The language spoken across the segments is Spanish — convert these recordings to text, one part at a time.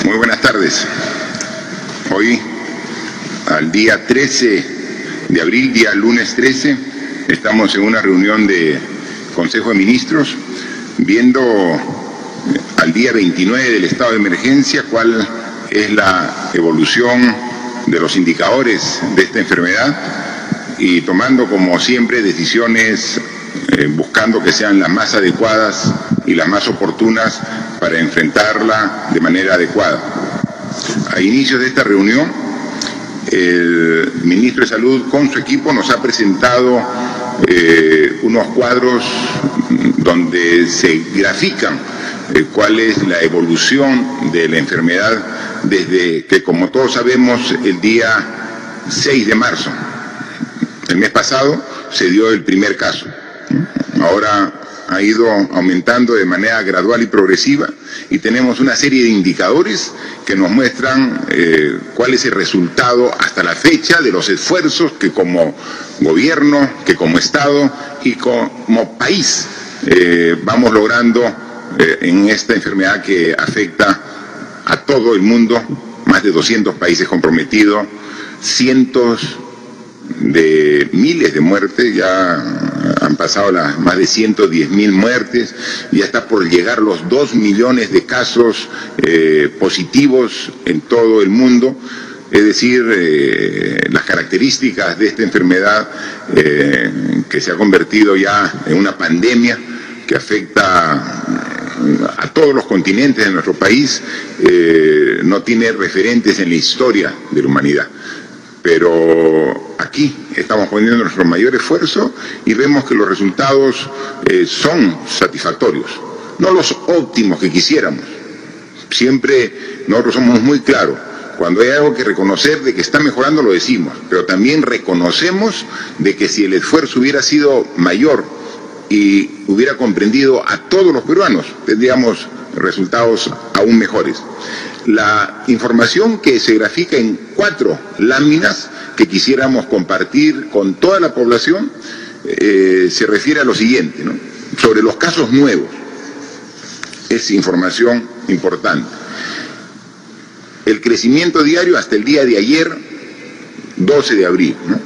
Muy buenas tardes. Hoy, al día 13 de abril, día lunes 13, estamos en una reunión de Consejo de Ministros, viendo al día 29 del estado de emergencia cuál es la evolución de los indicadores de esta enfermedad y tomando, como siempre, decisiones buscando que sean las más adecuadas y las más oportunas para enfrentarla de manera adecuada. A inicios de esta reunión, el ministro de Salud con su equipo nos ha presentado unos cuadros donde se grafican cuál es la evolución de la enfermedad desde que, como todos sabemos, el día 6 de marzo, el mes pasado, se dio el primer caso. Ahora ha ido aumentando de manera gradual y progresiva y tenemos una serie de indicadores que nos muestran cuál es el resultado hasta la fecha de los esfuerzos que como gobierno, que como Estado y como país vamos logrando en esta enfermedad que afecta a todo el mundo, más de 200 países comprometidos, cientos de miles de muertes, ya han pasado las más de 110.000 muertes, ya está por llegar los 2 millones de casos positivos en todo el mundo. Es decir, las características de esta enfermedad que se ha convertido ya en una pandemia que afecta a todos los continentes de nuestro país, no tiene referentes en la historia de la humanidad. Pero aquí estamos poniendo nuestro mayor esfuerzo y vemos que los resultados son satisfactorios, no los óptimos que quisiéramos. Siempre nosotros somos muy claros, cuando hay algo que reconocer de que está mejorando lo decimos, pero también reconocemos de que si el esfuerzo hubiera sido mayor y hubiera comprendido a todos los peruanos, tendríamos resultados aún mejores. La información que se grafica en 4 láminas que quisiéramos compartir con toda la población se refiere a lo siguiente, ¿no? Sobre los casos nuevos. Es información importante. El crecimiento diario hasta el día de ayer, 12 de abril, ¿no?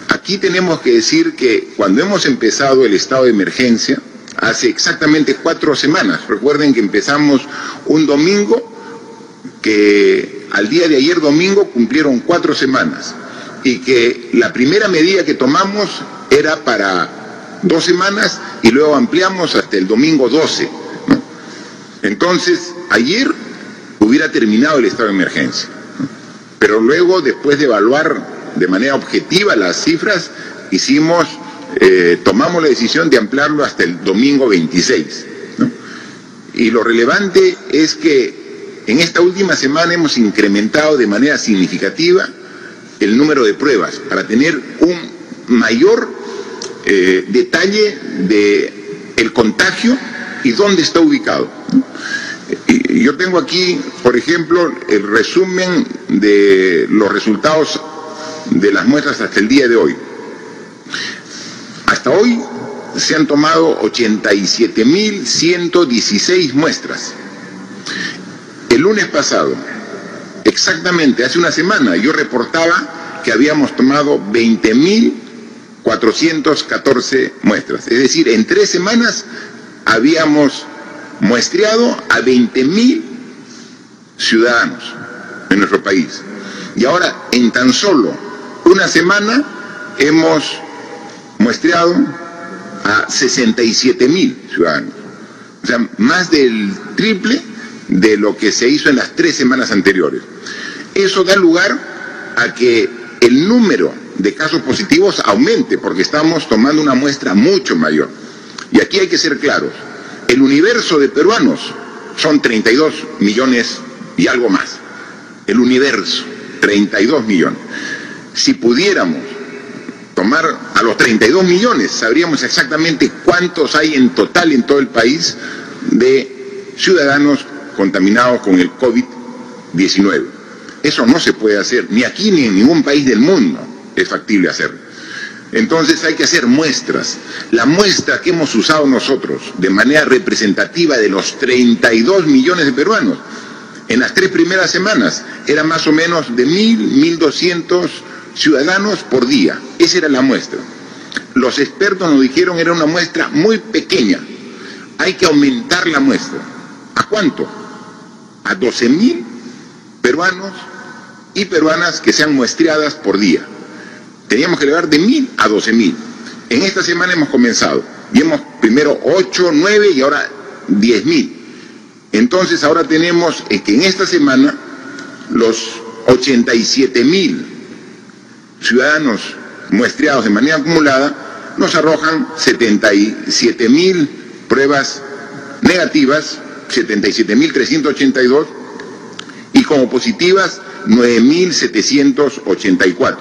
Aquí tenemos que decir que cuando hemos empezado el estado de emergencia, hace exactamente 4 semanas, recuerden que empezamos un domingo, que al día de ayer domingo cumplieron 4 semanas, y que la primera medida que tomamos era para 2 semanas y luego ampliamos hasta el domingo 12, ¿no? Entonces, ayer hubiera terminado el estado de emergencia, ¿no? Pero luego, después de evaluar de manera objetiva las cifras, tomamos la decisión de ampliarlo hasta el domingo 26, ¿no? Y lo relevante es que en esta última semana hemos incrementado de manera significativa el número de pruebas para tener un mayor detalle del contagio y dónde está ubicado, ¿no? Y yo tengo aquí, por ejemplo, el resumen de los resultados de las muestras hasta el día de hoy. Hasta hoy se han tomado 87.116 muestras. El lunes pasado, exactamente hace una semana, yo reportaba que habíamos tomado 20.414 muestras. Es decir, en 3 semanas habíamos muestreado a 20.000 ciudadanos en nuestro país. Y ahora, en tan solo una semana, hemos muestreado a 67.000 ciudadanos. O sea, más del triple de lo que se hizo en las 3 semanas anteriores. Eso da lugar a que el número de casos positivos aumente, porque estamos tomando una muestra mucho mayor. Y aquí hay que ser claros. El universo de peruanos son 32 millones y algo más. El universo, 32 millones. Si pudiéramos tomar a los 32 millones, sabríamos exactamente cuántos hay en total en todo el país de ciudadanos contaminados con el COVID-19. Eso no se puede hacer, ni aquí ni en ningún país del mundo es factible hacerlo. Entonces hay que hacer muestras. La muestra que hemos usado nosotros de manera representativa de los 32 millones de peruanos En las 3 primeras semanas era más o menos de 1.200 ciudadanos por día. Esa era la muestra. Los expertos nos dijeron era una muestra muy pequeña. Hay que aumentar la muestra. ¿A cuánto? A 12.000 peruanos y peruanas que sean muestreadas por día. Teníamos que elevar de 1.000 a 12.000. En esta semana hemos comenzado. Y hemos primero 8, 9 y ahora 10.000. Entonces ahora tenemos que en esta semana los 87.000 ciudadanos muestreados de manera acumulada nos arrojan 77.000 pruebas negativas, 77.382, y como positivas 9.784.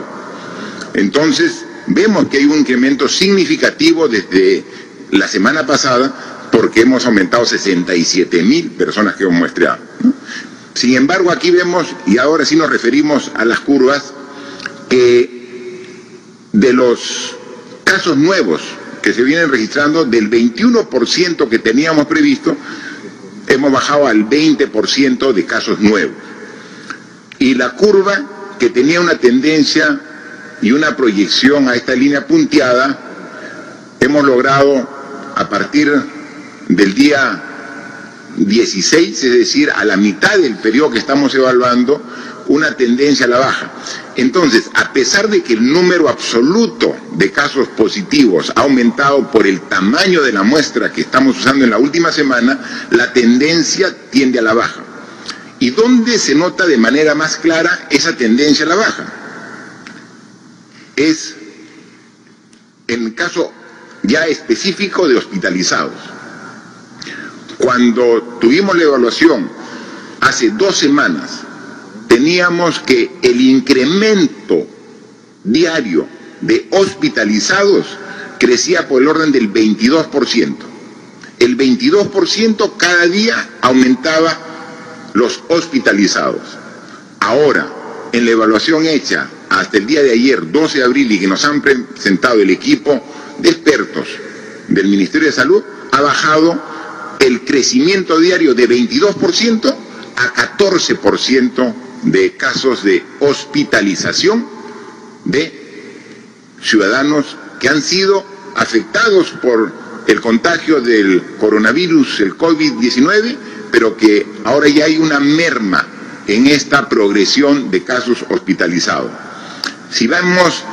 Entonces vemos que hay un incremento significativo desde la semana pasada, porque hemos aumentado 67.000 personas que hemos muestreado. Sin embargo, aquí vemos, y ahora sí nos referimos a las curvas, que de los casos nuevos que se vienen registrando, del 21% que teníamos previsto, hemos bajado al 20% de casos nuevos. Y la curva, que tenía una tendencia y una proyección a esta línea punteada, hemos logrado a partir del día 16, es decir, a la mitad del periodo que estamos evaluando, una tendencia a la baja. Entonces, a pesar de que el número absoluto de casos positivos ha aumentado por el tamaño de la muestra que estamos usando en la última semana, la tendencia tiende a la baja. ¿Y dónde se nota de manera más clara esa tendencia a la baja? Es en el caso ya específico de hospitalizados. Cuando tuvimos la evaluación hace 2 semanas, teníamos que el incremento diario de hospitalizados crecía por el orden del 22%. El 22% cada día aumentaba los hospitalizados. Ahora, en la evaluación hecha hasta el día de ayer, 12 de abril, y que nos han presentado el equipo de expertos del Ministerio de Salud, ha bajado el crecimiento diario de 22% a 14% de casos de hospitalización de ciudadanos que han sido afectados por el contagio del coronavirus, el COVID-19, pero que ahora ya hay una merma en esta progresión de casos hospitalizados. Si vemos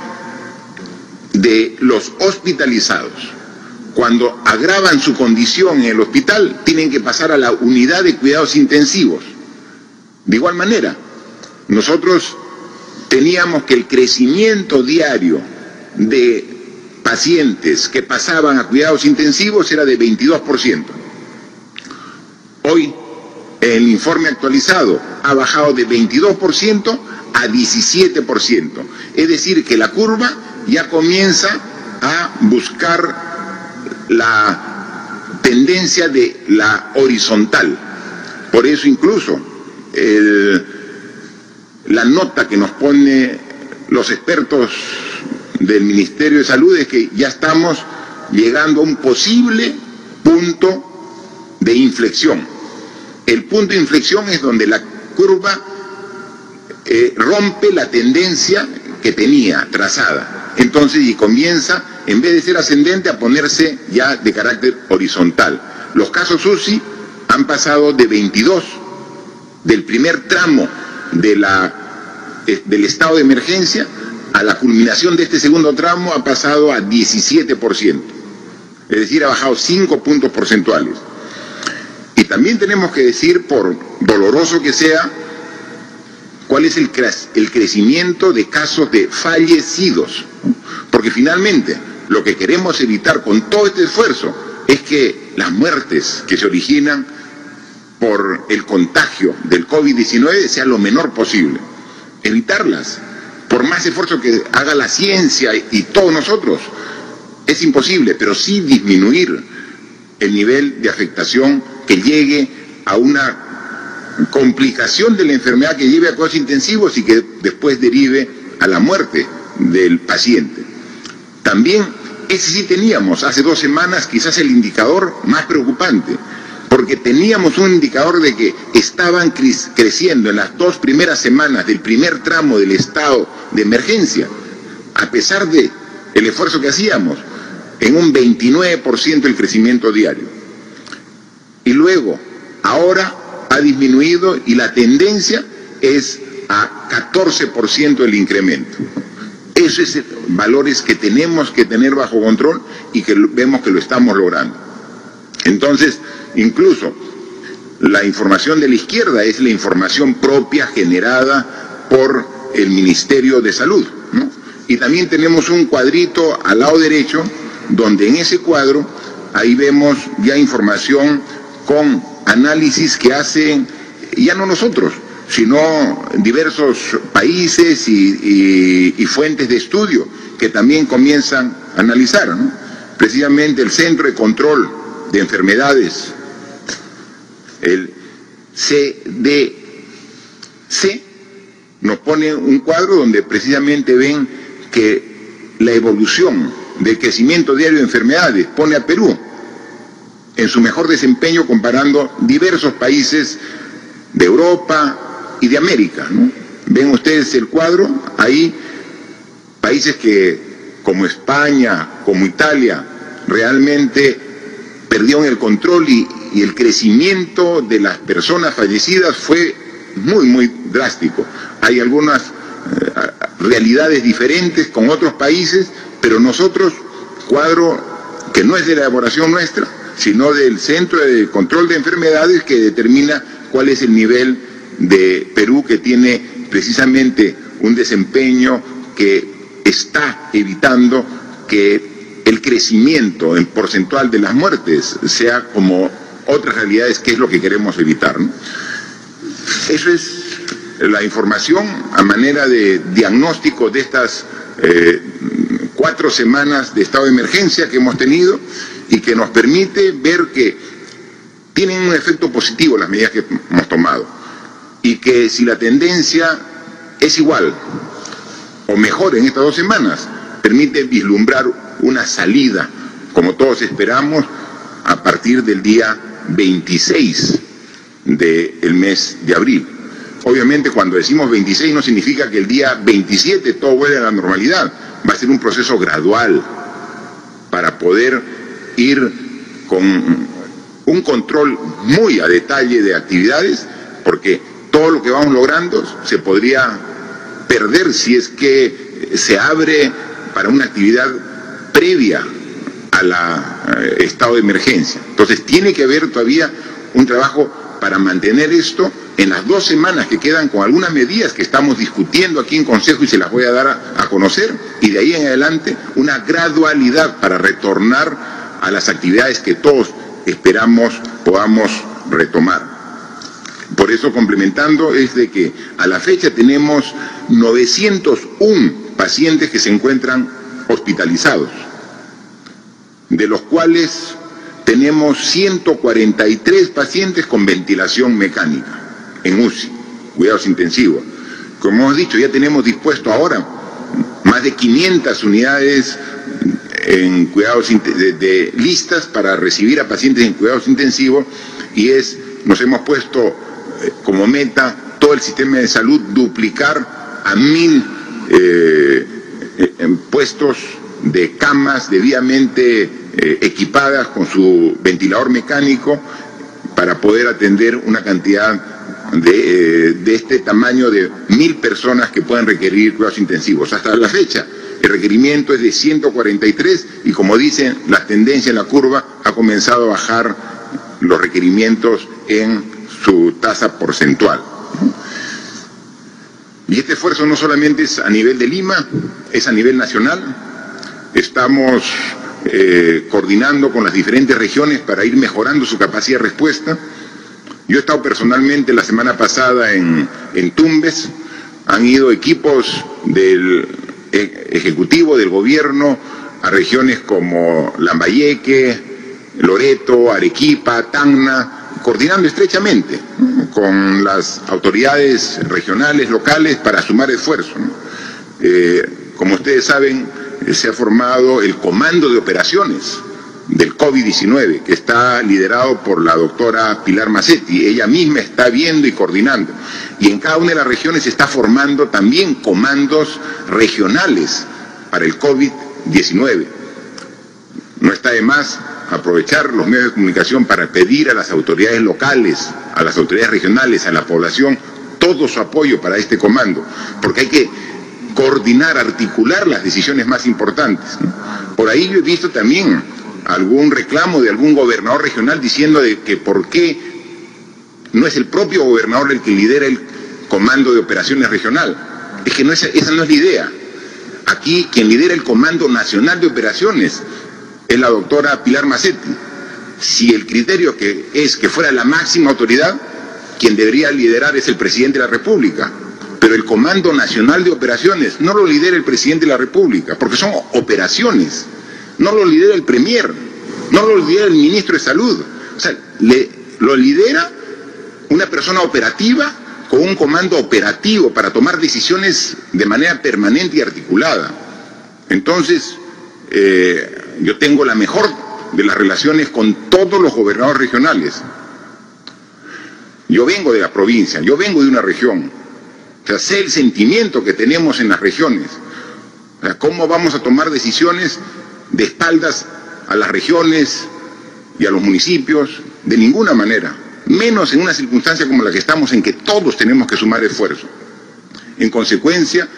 de los hospitalizados, cuando agravan su condición en el hospital, tienen que pasar a la unidad de cuidados intensivos. De igual manera, nosotros teníamos que el crecimiento diario de pacientes que pasaban a cuidados intensivos era de 22%. Hoy, el informe actualizado ha bajado de 22% a 17%. Es decir, que la curva ya comienza a buscar la tendencia de la horizontal. Por eso incluso la nota que nos pone los expertos del Ministerio de Salud es que ya estamos llegando a un posible punto de inflexión. El punto de inflexión es donde la curva rompe la tendencia que tenía trazada. Entonces, y comienza, en vez de ser ascendente, a ponerse ya de carácter horizontal. Los casos UCI han pasado de 22 del primer tramo de del estado de emergencia a la culminación de este segundo tramo ha pasado a 17%. Es decir, ha bajado 5 puntos porcentuales. Y también tenemos que decir, por doloroso que sea, cuál es el crecimiento de casos de fallecidos. Porque finalmente lo que queremos evitar con todo este esfuerzo es que las muertes que se originan por el contagio del COVID-19 sea lo menor posible. Evitarlas, por más esfuerzo que haga la ciencia y todos nosotros, es imposible, pero sí disminuir el nivel de afectación que llegue a una complicación de la enfermedad que lleve a cuidados intensivos y que después derive a la muerte del paciente. También, ese sí teníamos hace 2 semanas quizás el indicador más preocupante, porque porque teníamos un indicador de que estaban creciendo en las 2 primeras semanas del primer tramo del estado de emergencia, a pesar de el esfuerzo que hacíamos, en un 29% el crecimiento diario. Y luego, ahora ha disminuido y la tendencia es a 14% el incremento. Esos son valores que tenemos que tener bajo control y que vemos que lo estamos logrando. Entonces, incluso la información de la izquierda es la información propia generada por el Ministerio de Salud, ¿no? Y también tenemos un cuadrito al lado derecho, donde en ese cuadro, ahí vemos ya información con análisis que hacen, ya no nosotros, sino diversos países y fuentes de estudio que también comienzan a analizar, ¿no? Precisamente el Centro de Control de Enfermedades, el CDC, nos pone un cuadro donde precisamente ven que la evolución del crecimiento diario de enfermedades pone a Perú en su mejor desempeño comparando diversos países de Europa y de América, ¿no? Ven ustedes el cuadro, ahí países que como España, como Italia, realmente perdieron el control y el crecimiento de las personas fallecidas fue muy drástico. Hay algunas realidades diferentes con otros países, pero nosotros, cuadro que no es de la elaboración nuestra, sino del Centro de Control de Enfermedades, que determina cuál es el nivel de Perú, que tiene precisamente un desempeño que está evitando que el crecimiento en porcentual de las muertes sea como otras realidades, que es lo que queremos evitar, ¿no? Eso es la información a manera de diagnóstico de estas 4 semanas de estado de emergencia que hemos tenido y que nos permite ver que tienen un efecto positivo las medidas que hemos tomado y que si la tendencia es igual o mejor en estas 2 semanas, permite vislumbrar una salida, como todos esperamos, a partir del día 26 del mes de abril. Obviamente cuando decimos 26 no significa que el día 27 todo vuelva a la normalidad, va a ser un proceso gradual para poder ir con un control muy a detalle de actividades, porque todo lo que vamos logrando se podría perder si es que se abre para una actividad previa al estado de emergencia. Entonces tiene que haber todavía un trabajo para mantener esto en las 2 semanas que quedan, con algunas medidas que estamos discutiendo aquí en Consejo y se las voy a dar a conocer, y de ahí en adelante una gradualidad para retornar a las actividades que todos esperamos podamos retomar. Por eso, complementando, es de que a la fecha tenemos 901 pacientes que se encuentran hospitalizados, de los cuales tenemos 143 pacientes con ventilación mecánica en UCI, cuidados intensivos. Como hemos dicho, ya tenemos dispuesto ahora más de 500 unidades en cuidados listas para recibir a pacientes en cuidados intensivos, y nos hemos puesto como meta todo el sistema de salud duplicar a 1000 puestos de camas debidamente equipadas con su ventilador mecánico para poder atender una cantidad de este tamaño de 1000 personas que puedan requerir cuidados intensivos. Hasta la fecha el requerimiento es de 143 y, como dicen, la tendencia en la curva ha comenzado a bajar los requerimientos en su tasa porcentual. Y este esfuerzo no solamente es a nivel de Lima, es a nivel nacional. Estamos coordinando con las diferentes regiones para ir mejorando su capacidad de respuesta. Yo he estado personalmente la semana pasada en Tumbes. Han ido equipos del Ejecutivo, del Gobierno, a regiones como Lambayeque, Loreto, Arequipa, Tacna, coordinando estrechamente, ¿no?, con las autoridades regionales, locales, para sumar esfuerzos, ¿no? Como ustedes saben, se ha formado el Comando de Operaciones del COVID-19, que está liderado por la doctora Pilar Mazzetti. Ella misma está viendo y coordinando. Y en cada una de las regiones se está formando también comandos regionales para el COVID-19. No está de más aprovechar los medios de comunicación para pedir a las autoridades locales, a las autoridades regionales, a la población, todo su apoyo para este comando, porque hay que coordinar, articular las decisiones más importantes, ¿no? Por ahí yo he visto también algún reclamo de algún gobernador regional diciendo de que por qué no es el propio gobernador el que lidera el comando de operaciones regional. Es que esa no es la idea. Aquí quien lidera el Comando Nacional de Operaciones es la doctora Pilar Mazzetti. Si el criterio es que fuera la máxima autoridad, quien debería liderar es el presidente de la República. Pero el Comando Nacional de Operaciones no lo lidera el presidente de la República, porque son operaciones. No lo lidera el premier, no lo lidera el ministro de Salud. O sea, lo lidera una persona operativa con un comando operativo para tomar decisiones de manera permanente y articulada. Entonces, yo tengo la mejor de las relaciones con todos los gobernadores regionales. Yo vengo de la provincia, yo vengo de una región. O sea, sé el sentimiento que tenemos en las regiones. O sea, ¿cómo vamos a tomar decisiones de espaldas a las regiones y a los municipios? De ninguna manera. Menos en una circunstancia como la que estamos, en que todos tenemos que sumar esfuerzo. En consecuencia,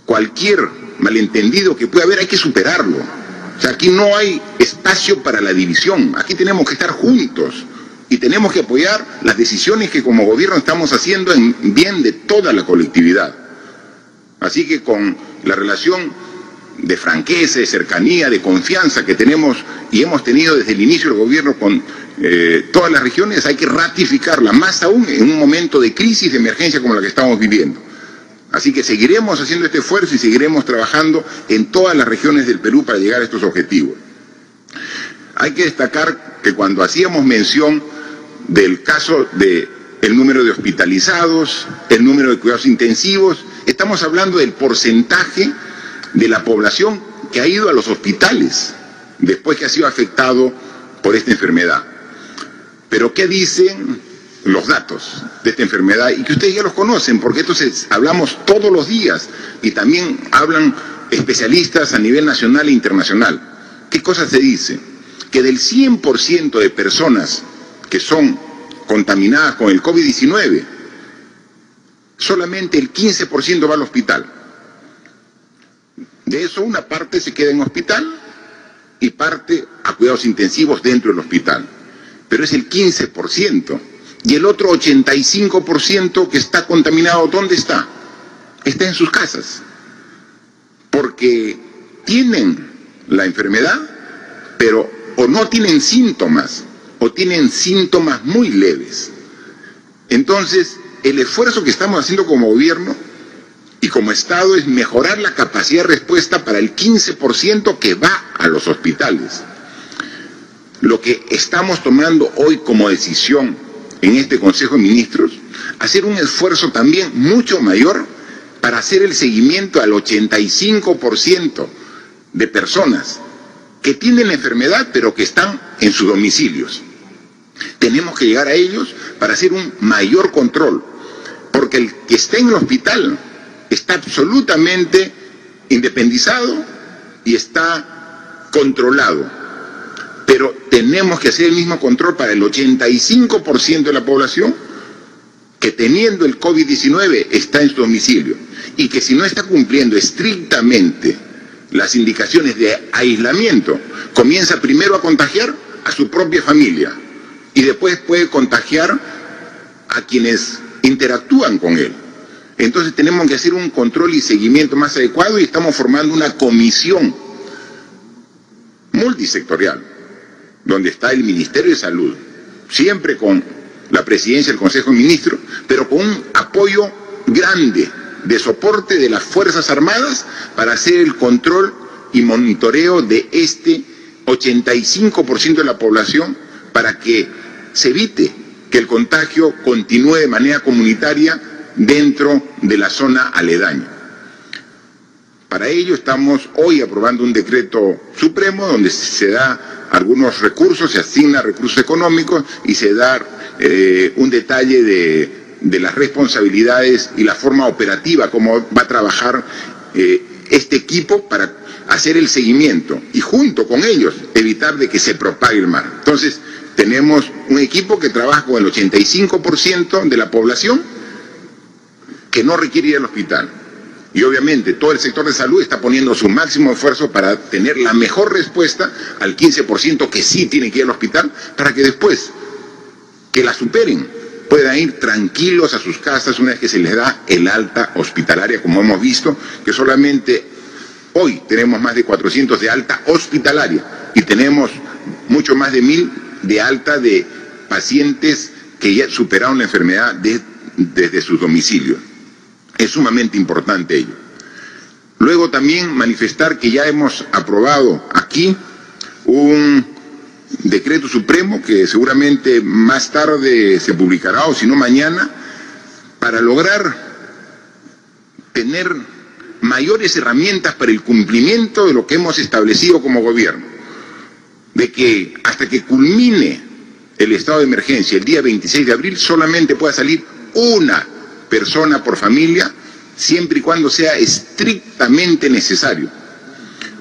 cualquier malentendido que pueda haber hay que superarlo. O sea, aquí no hay espacio para la división. Aquí tenemos que estar juntos. Y tenemos que apoyar las decisiones que como gobierno estamos haciendo en bien de toda la colectividad. Así que con la relación de franqueza, de cercanía, de confianza que tenemos y hemos tenido desde el inicio del gobierno con todas las regiones, hay que ratificarla, más aún en un momento de crisis, de emergencia como la que estamos viviendo. Así que seguiremos haciendo este esfuerzo y seguiremos trabajando en todas las regiones del Perú para llegar a estos objetivos. Hay que destacar que cuando hacíamos mención del caso del número de hospitalizados, el número de cuidados intensivos, estamos hablando del porcentaje de la población que ha ido a los hospitales después que ha sido afectado por esta enfermedad. Pero ¿qué dicen los datos de esta enfermedad? Y que ustedes ya los conocen, porque entonces hablamos todos los días y también hablan especialistas a nivel nacional e internacional. ¿Qué cosa se dice? Que del 100% de personas que son contaminadas con el COVID-19, solamente el 15% va al hospital. De eso una parte se queda en hospital y parte a cuidados intensivos dentro del hospital. Pero es el 15%. Y el otro 85% que está contaminado, ¿dónde está? Está en sus casas. Porque tienen la enfermedad, pero o no tienen síntomas, o tienen síntomas muy leves. Entonces, el esfuerzo que estamos haciendo como gobierno y como Estado es mejorar la capacidad de respuesta para el 15% que va a los hospitales. Lo que estamos tomando hoy como decisión en este Consejo de Ministros, hacer un esfuerzo también mucho mayor para hacer el seguimiento al 85% de personas que tienen la enfermedad pero que están en sus domicilios. Tenemos que llegar a ellos para hacer un mayor control, porque el que está en el hospital está absolutamente independizado y está controlado. Pero tenemos que hacer el mismo control para el 85% de la población que teniendo el COVID-19 está en su domicilio y que si no está cumpliendo estrictamente las indicaciones de aislamiento, comienza primero a contagiar a su propia familia y después puede contagiar a quienes interactúan con él. Entonces tenemos que hacer un control y seguimiento más adecuado y estamos formando una comisión multisectorial donde está el Ministerio de Salud, siempre con la presidencia del Consejo de Ministros, pero con un apoyo grande de soporte de las Fuerzas Armadas para hacer el control y monitoreo de este 85% de la población para que se evite que el contagio continúe de manera comunitaria dentro de la zona aledaña. Para ello estamos hoy aprobando un decreto supremo donde se da algunos recursos, se asigna recursos económicos y se da un detalle de las responsabilidades y la forma operativa, cómo va a trabajar este equipo para hacer el seguimiento y junto con ellos evitar de que se propague el mar. Entonces, tenemos un equipo que trabaja con el 85% de la población que no requiere ir al hospital. Y obviamente todo el sector de salud está poniendo su máximo esfuerzo para tener la mejor respuesta al 15% que sí tiene que ir al hospital, para que después que la superen puedan ir tranquilos a sus casas una vez que se les da el alta hospitalaria, como hemos visto, que solamente hoy tenemos más de 400 de alta hospitalaria y tenemos mucho más de 1000 de alta de pacientes que ya superaron la enfermedad desde sus domicilios. Es sumamente importante ello. Luego también manifestar que ya hemos aprobado aquí un decreto supremo que seguramente más tarde se publicará o si no mañana, para lograr tener mayores herramientas para el cumplimiento de lo que hemos establecido como gobierno, de que hasta que culmine el estado de emergencia el día 26 de abril solamente pueda salir una persona por familia, siempre y cuando sea estrictamente necesario,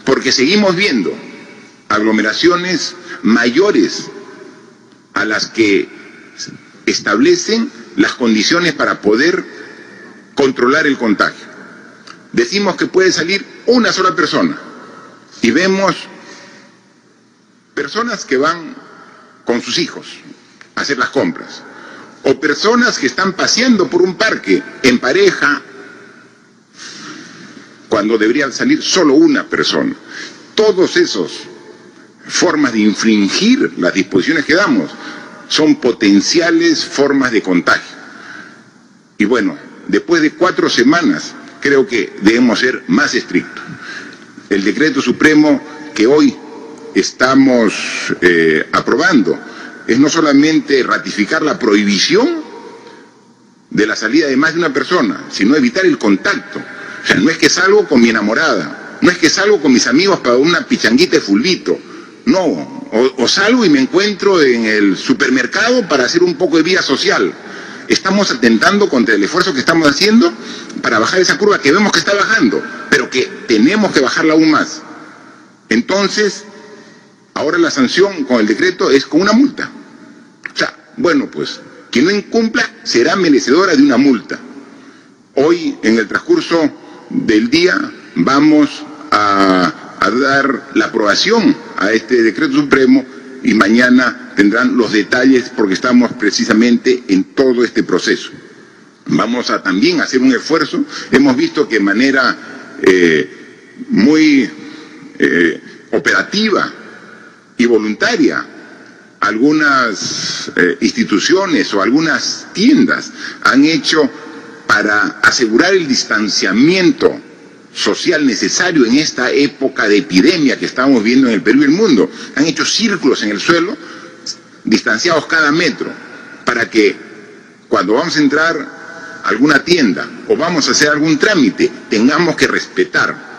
porque seguimos viendo aglomeraciones mayores a las que establecen las condiciones para poder controlar el contagio. Decimos que puede salir una sola persona y vemos personas que van con sus hijos a hacer las compras, o personas que están paseando por un parque en pareja, cuando debería salir solo una persona. Todos esos formas de infringir las disposiciones que damos son potenciales formas de contagio. Y bueno, después de 4 semanas, creo que debemos ser más estrictos. El decreto supremo que hoy estamos aprobando es no solamente ratificar la prohibición de la salida de más de una persona, sino evitar el contacto. O sea, no es que salgo con mi enamorada, no es que salgo con mis amigos para una pichanguita de fulbito, no, o salgo y me encuentro en el supermercado para hacer un poco de vida social. Estamos atentando contra el esfuerzo que estamos haciendo para bajar esa curva que vemos que está bajando, pero que tenemos que bajarla aún más. Entonces, ahora la sanción con el decreto es con una multa. O sea, bueno, pues, quien no incumpla será merecedora de una multa. Hoy, en el transcurso del día, vamos a dar la aprobación a este decreto supremo y mañana tendrán los detalles porque estamos precisamente en todo este proceso. Vamos a también hacer un esfuerzo. Hemos visto que de manera muy operativa y voluntaria algunas instituciones o algunas tiendas han hecho para asegurar el distanciamiento social necesario en esta época de epidemia que estamos viendo en el Perú y el mundo. Han hecho círculos en el suelo, distanciados cada metro, para que cuando vamos a entrar a alguna tienda o vamos a hacer algún trámite, tengamos que respetar.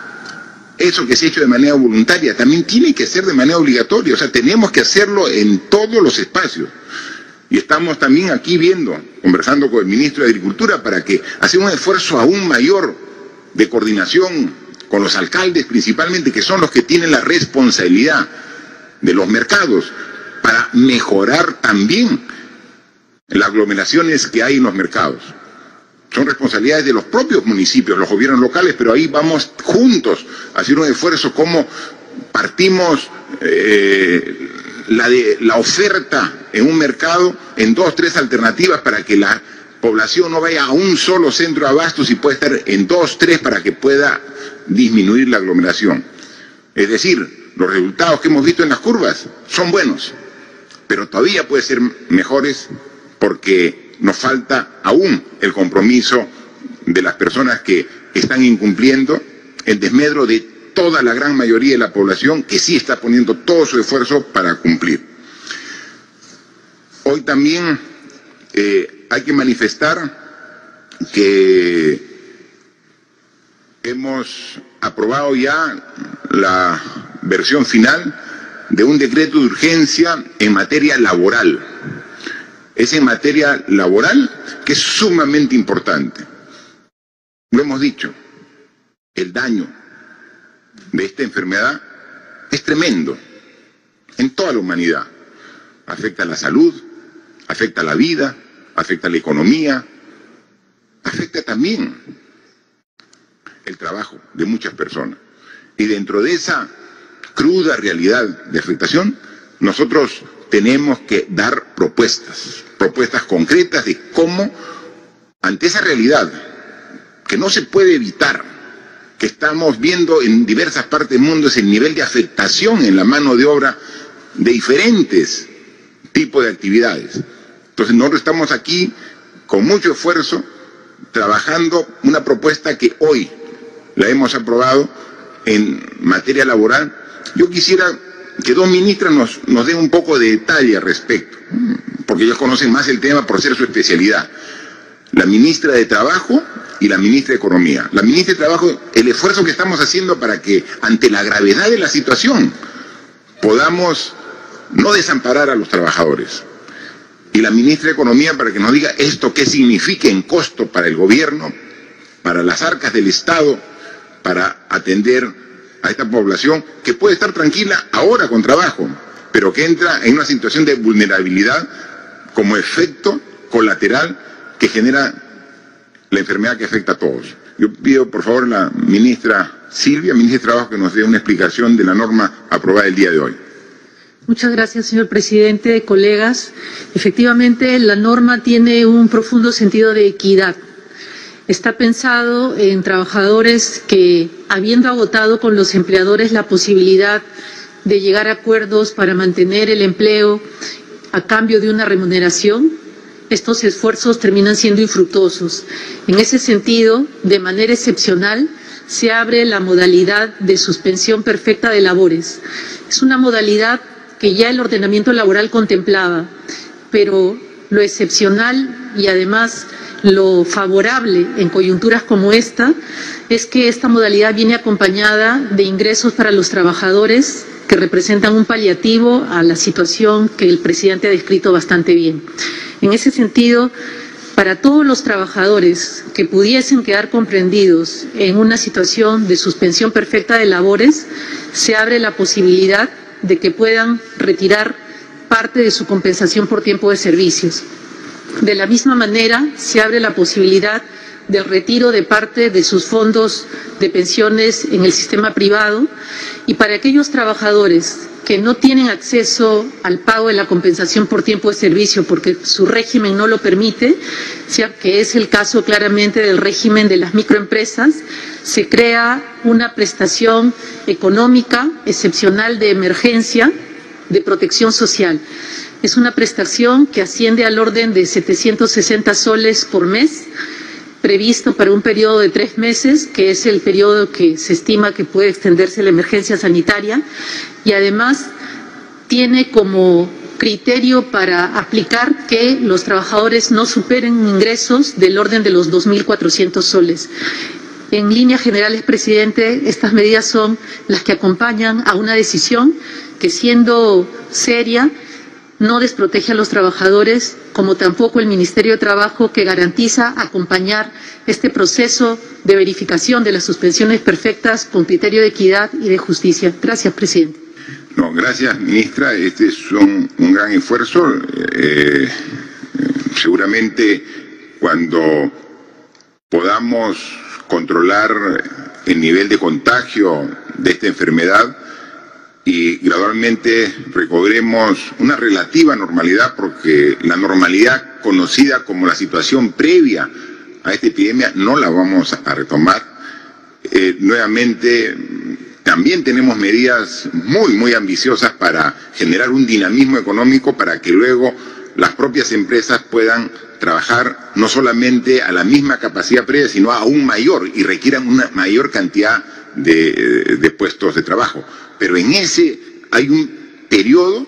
Eso que se ha hecho de manera voluntaria también tiene que ser de manera obligatoria, o sea, tenemos que hacerlo en todos los espacios. Y estamos también aquí viendo, conversando con el ministro de Agricultura para que hacemos un esfuerzo aún mayor de coordinación con los alcaldes principalmente, que son los que tienen la responsabilidad de los mercados, para mejorar también las aglomeraciones que hay en los mercados. Son responsabilidades de los propios municipios, los gobiernos locales, pero ahí vamos juntos a hacer un esfuerzo como partimos la oferta en un mercado en 2 o 3 alternativas para que la población no vaya a un solo centro de abastos y pueda estar en 2 o 3 para que pueda disminuir la aglomeración. Es decir, los resultados que hemos visto en las curvas son buenos, pero todavía pueden ser mejores porque nos falta aún el compromiso de las personas que están incumpliendo, en desmedro de toda la gran mayoría de la población que sí está poniendo todo su esfuerzo para cumplir. Hoy también hay que manifestar que hemos aprobado ya la versión final de un decreto de urgencia en materia laboral. Es en materia laboral que es sumamente importante. Lo hemos dicho, el daño de esta enfermedad es tremendo en toda la humanidad. Afecta a la salud, afecta a la vida, afecta a la economía, afecta también el trabajo de muchas personas. Y dentro de esa cruda realidad de afectación, nosotros tenemos que dar propuestas concretas de cómo, ante esa realidad que no se puede evitar, que estamos viendo en diversas partes del mundo, es el nivel de afectación en la mano de obra de diferentes tipos de actividades. Entonces nosotros estamos aquí con mucho esfuerzo trabajando una propuesta que hoy la hemos aprobado en materia laboral. Yo quisiera que dos ministras nos den un poco de detalle al respecto, porque ellos conocen más el tema por ser su especialidad. La ministra de Trabajo y la ministra de Economía. La ministra de Trabajo, el esfuerzo que estamos haciendo para que, ante la gravedad de la situación, podamos no desamparar a los trabajadores. Y la ministra de Economía, para que nos diga esto qué significa en costo para el gobierno, para las arcas del Estado, para atender a esta población que puede estar tranquila ahora con trabajo, pero que entra en una situación de vulnerabilidad como efecto colateral que genera la enfermedad que afecta a todos. Yo pido, por favor, a la ministra Silvia, ministra de Trabajo, que nos dé una explicación de la norma aprobada el día de hoy. Muchas gracias, señor presidente, colegas. Efectivamente, la norma tiene un profundo sentido de equidad. Está pensado en trabajadores que, habiendo agotado con los empleadores la posibilidad de llegar a acuerdos para mantener el empleo a cambio de una remuneración, estos esfuerzos terminan siendo infructuosos. En ese sentido, de manera excepcional, se abre la modalidad de suspensión perfecta de labores. Es una modalidad que ya el ordenamiento laboral contemplaba, pero lo excepcional y además lo favorable en coyunturas como esta es que esta modalidad viene acompañada de ingresos para los trabajadores que representan un paliativo a la situación que el presidente ha descrito bastante bien. En ese sentido, para todos los trabajadores que pudiesen quedar comprendidos en una situación de suspensión perfecta de labores, se abre la posibilidad de que puedan retirar parte de su compensación por tiempo de servicios. De la misma manera, se abre la posibilidad del retiro de parte de sus fondos de pensiones en el sistema privado, y para aquellos trabajadores que no tienen acceso al pago de la compensación por tiempo de servicio porque su régimen no lo permite, que es el caso claramente del régimen de las microempresas, se crea una prestación económica excepcional de emergencia de protección social. Es una prestación que asciende al orden de 760 soles por mes, previsto para un periodo de 3 meses, que es el periodo que se estima que puede extenderse la emergencia sanitaria, y además tiene como criterio para aplicar que los trabajadores no superen ingresos del orden de los 2.400 soles. En líneas generales, presidente, estas medidas son las que acompañan a una decisión que, siendo seria, no desprotege a los trabajadores, como tampoco el Ministerio de Trabajo, que garantiza acompañar este proceso de verificación de las suspensiones perfectas con criterio de equidad y de justicia. Gracias, presidente. No, gracias, ministra. Este es un gran esfuerzo. Seguramente cuando podamos controlar el nivel de contagio de esta enfermedad y gradualmente recobremos una relativa normalidad, porque la normalidad conocida como la situación previa a esta epidemia no la vamos a retomar. Nuevamente, también tenemos medidas muy ambiciosas para generar un dinamismo económico para que luego las propias empresas puedan trabajar no solamente a la misma capacidad previa, sino aún mayor, y requieran una mayor cantidad de puestos de trabajo. Pero en ese hay un periodo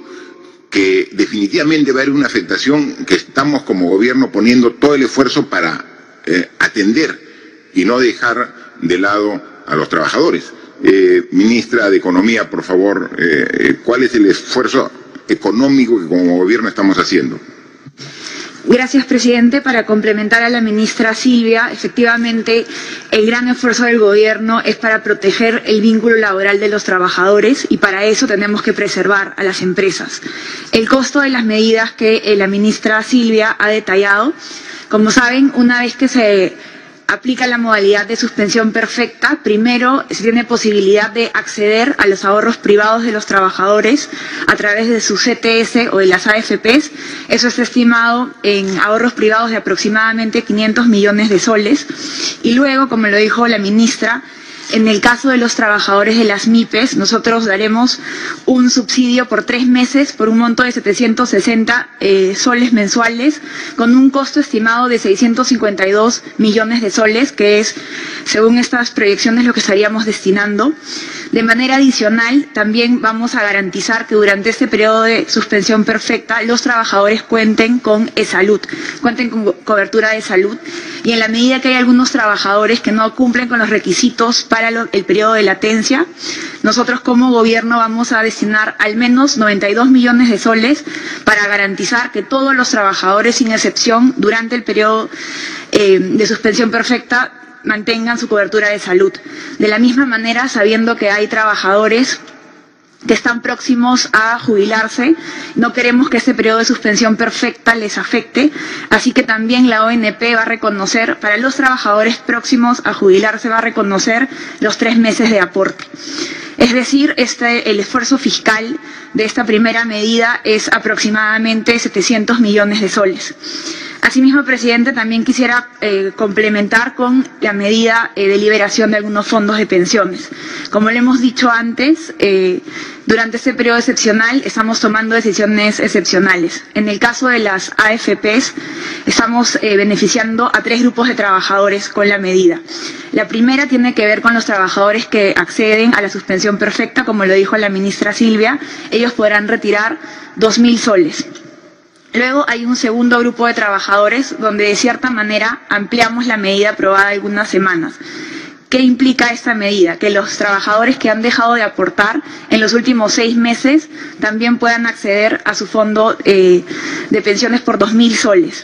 que definitivamente va a haber una afectación que estamos como gobierno poniendo todo el esfuerzo para atender y no dejar de lado a los trabajadores. Ministra de Economía, por favor, ¿cuál es el esfuerzo económico que como gobierno estamos haciendo? Gracias, presidente. Para complementar a la ministra Silvia, efectivamente, el gran esfuerzo del gobierno es para proteger el vínculo laboral de los trabajadores y para eso tenemos que preservar a las empresas. El costo de las medidas que la ministra Silvia ha detallado, como saben, una vez que se aplica la modalidad de suspensión perfecta, primero se tiene posibilidad de acceder a los ahorros privados de los trabajadores a través de su CTS o de las AFPs. Eso está estimado en ahorros privados de aproximadamente 500 millones de soles. Y luego, como lo dijo la ministra, en el caso de los trabajadores de las MIPES, nosotros daremos un subsidio por 3 meses por un monto de 760 soles mensuales, con un costo estimado de 652 millones de soles, que es, según estas proyecciones, lo que estaríamos destinando. De manera adicional, también vamos a garantizar que durante este periodo de suspensión perfecta los trabajadores cuenten con e-salud, cuenten con cobertura de salud, y en la medida que hay algunos trabajadores que no cumplen con los requisitos para el periodo de latencia, nosotros como gobierno vamos a destinar al menos 92 millones de soles para garantizar que todos los trabajadores, sin excepción, durante el periodo de suspensión perfecta, mantengan su cobertura de salud. De la misma manera, sabiendo que hay trabajadores que están próximos a jubilarse, no queremos que este periodo de suspensión perfecta les afecte, así que también la ONP va a reconocer, para los trabajadores próximos a jubilarse, va a reconocer los 3 meses de aporte. Es decir, el esfuerzo fiscal de esta primera medida es aproximadamente 700 millones de soles. Asimismo, presidente, también quisiera complementar con la medida de liberación de algunos fondos de pensiones. Como le hemos dicho antes, durante este periodo excepcional estamos tomando decisiones excepcionales. En el caso de las AFPs, estamos beneficiando a 3 grupos de trabajadores con la medida. La primera tiene que ver con los trabajadores que acceden a la suspensión perfecta, como lo dijo la ministra Silvia. Ellos podrán retirar 2.000 soles. Luego hay un segundo grupo de trabajadores donde de cierta manera ampliamos la medida aprobada algunas semanas. ¿Qué implica esta medida? Que los trabajadores que han dejado de aportar en los últimos 6 meses también puedan acceder a su fondo de pensiones por 2.000 soles,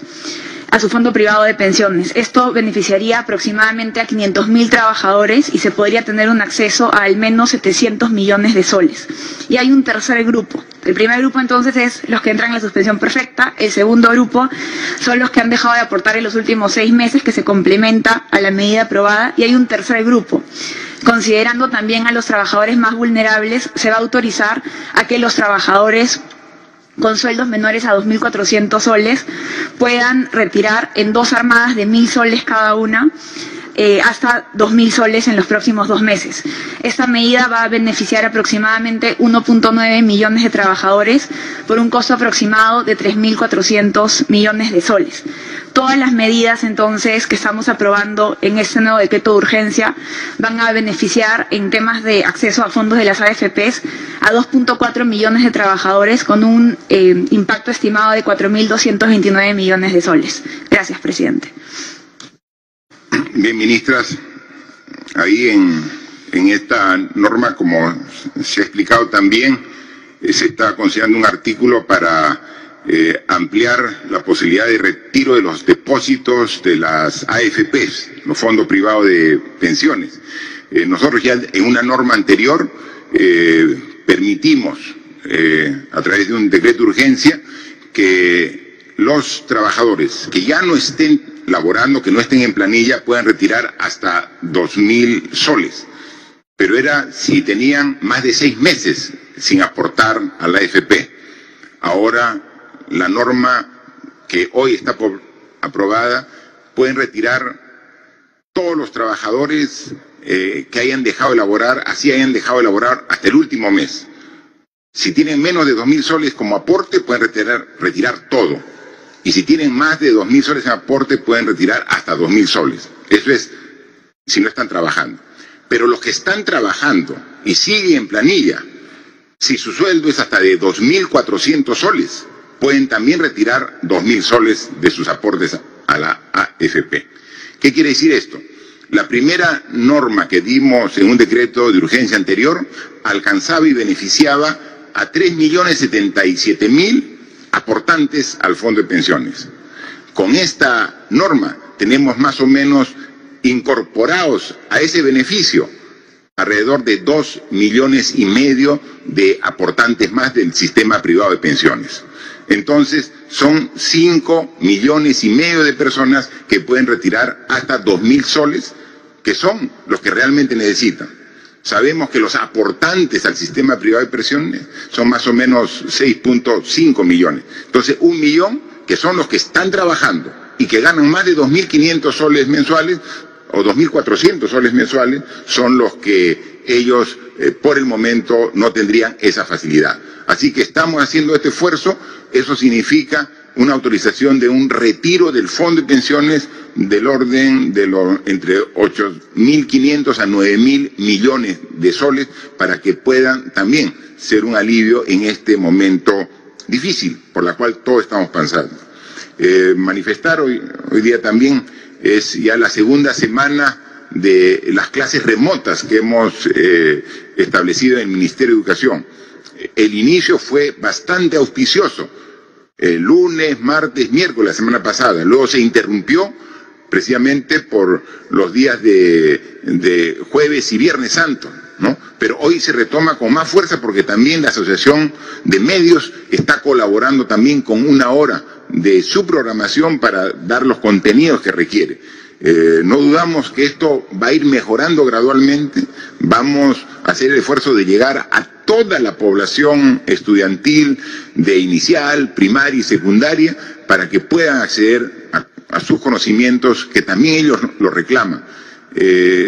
a su fondo privado de pensiones. Esto beneficiaría aproximadamente a 500.000 trabajadores y se podría tener un acceso a al menos 700 millones de soles. Y hay un tercer grupo. El primer grupo entonces es los que entran en la suspensión perfecta, el segundo grupo son los que han dejado de aportar en los últimos 6 meses, que se complementa a la medida aprobada, y hay un tercer grupo. Considerando también a los trabajadores más vulnerables, se va a autorizar a que los trabajadores con sueldos menores a 2.400 soles puedan retirar en 2 armadas de 1.000 soles cada una, hasta 2.000 soles en los próximos 2 meses. Esta medida va a beneficiar aproximadamente 1.9 millones de trabajadores por un costo aproximado de 3.400 millones de soles. Todas las medidas entonces que estamos aprobando en este nuevo decreto de urgencia van a beneficiar en temas de acceso a fondos de las AFPs a 2.4 millones de trabajadores con un impacto estimado de 4.229 millones de soles. Gracias, presidente. Bien, ministras, ahí en esta norma, como se ha explicado también, se está considerando un artículo para ampliar la posibilidad de retiro de los depósitos de las AFPs, los fondos privados de pensiones. Nosotros ya en una norma anterior permitimos, a través de un decreto de urgencia, que los trabajadores que ya no estén laborando, que no estén en planilla, puedan retirar hasta 2.000 soles. Pero era si tenían más de 6 meses sin aportar a la AFP. Ahora, la norma que hoy está aprobada, pueden retirar todos los trabajadores que hayan dejado de laborar, así hayan dejado de laborar hasta el último mes. Si tienen menos de 2.000 soles como aporte, pueden retirar todo. Y si tienen más de 2.000 soles en aporte, pueden retirar hasta 2.000 soles. Eso es si no están trabajando. Pero los que están trabajando y siguen en planilla, si su sueldo es hasta de 2.400 soles, pueden también retirar 2.000 soles de sus aportes a la AFP. ¿Qué quiere decir esto? La primera norma que dimos en un decreto de urgencia anterior alcanzaba y beneficiaba a 3.077.000 aportantes al fondo de pensiones. Con esta norma tenemos más o menos incorporados a ese beneficio alrededor de 2,5 millones de aportantes más del sistema privado de pensiones. Entonces, son 5,5 millones de personas que pueden retirar hasta 2.000 soles, que son los que realmente necesitan. Sabemos que los aportantes al sistema privado de pensiones son más o menos 6,5 millones. Entonces, 1 millón, que son los que están trabajando y que ganan más de 2.500 soles mensuales o 2.400 soles mensuales, son los que ellos por el momento no tendrían esa facilidad. Así que estamos haciendo este esfuerzo. Eso significa una autorización de un retiro del fondo de pensiones del orden de entre 8.500 a 9.000 millones de soles para que puedan también ser un alivio en este momento difícil por la cual todos estamos pasando. Manifestar hoy día también es ya la segunda semana de las clases remotas que hemos establecido en el Ministerio de Educación. El inicio fue bastante auspicioso, el lunes, martes, miércoles, la semana pasada. Luego se interrumpió precisamente por los días de jueves y viernes santo, ¿no? Pero hoy se retoma con más fuerza porque también la Asociación de Medios está colaborando también con 1 hora de su programación para dar los contenidos que requiere. No dudamos que esto va a ir mejorando gradualmente. Vamos a hacer el esfuerzo de llegar a toda la población estudiantil de inicial, primaria y secundaria para que puedan acceder a sus conocimientos que también ellos lo reclaman.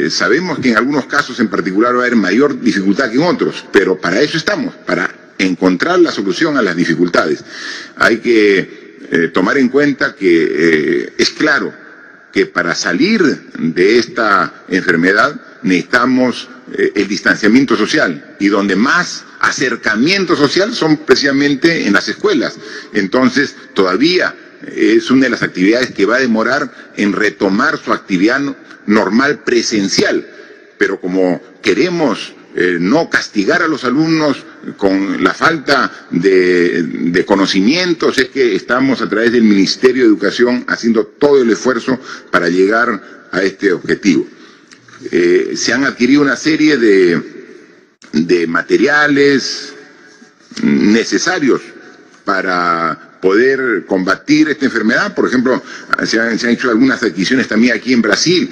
Sabemos que en algunos casos en particular va a haber mayor dificultad que en otros, pero para eso estamos, para encontrar la solución a las dificultades. Hay que tomar en cuenta que es claro que para salir de esta enfermedad necesitamos el distanciamiento social, y donde más acercamiento social son precisamente en las escuelas. Entonces, todavía es una de las actividades que va a demorar en retomar su actividad normal presencial, pero como queremos no castigar a los alumnos con la falta de conocimientos, es que estamos a través del Ministerio de Educación haciendo todo el esfuerzo para llegar a este objetivo. Se han adquirido una serie de materiales necesarios para poder combatir esta enfermedad. Por ejemplo, se han hecho algunas adquisiciones también aquí en Brasil,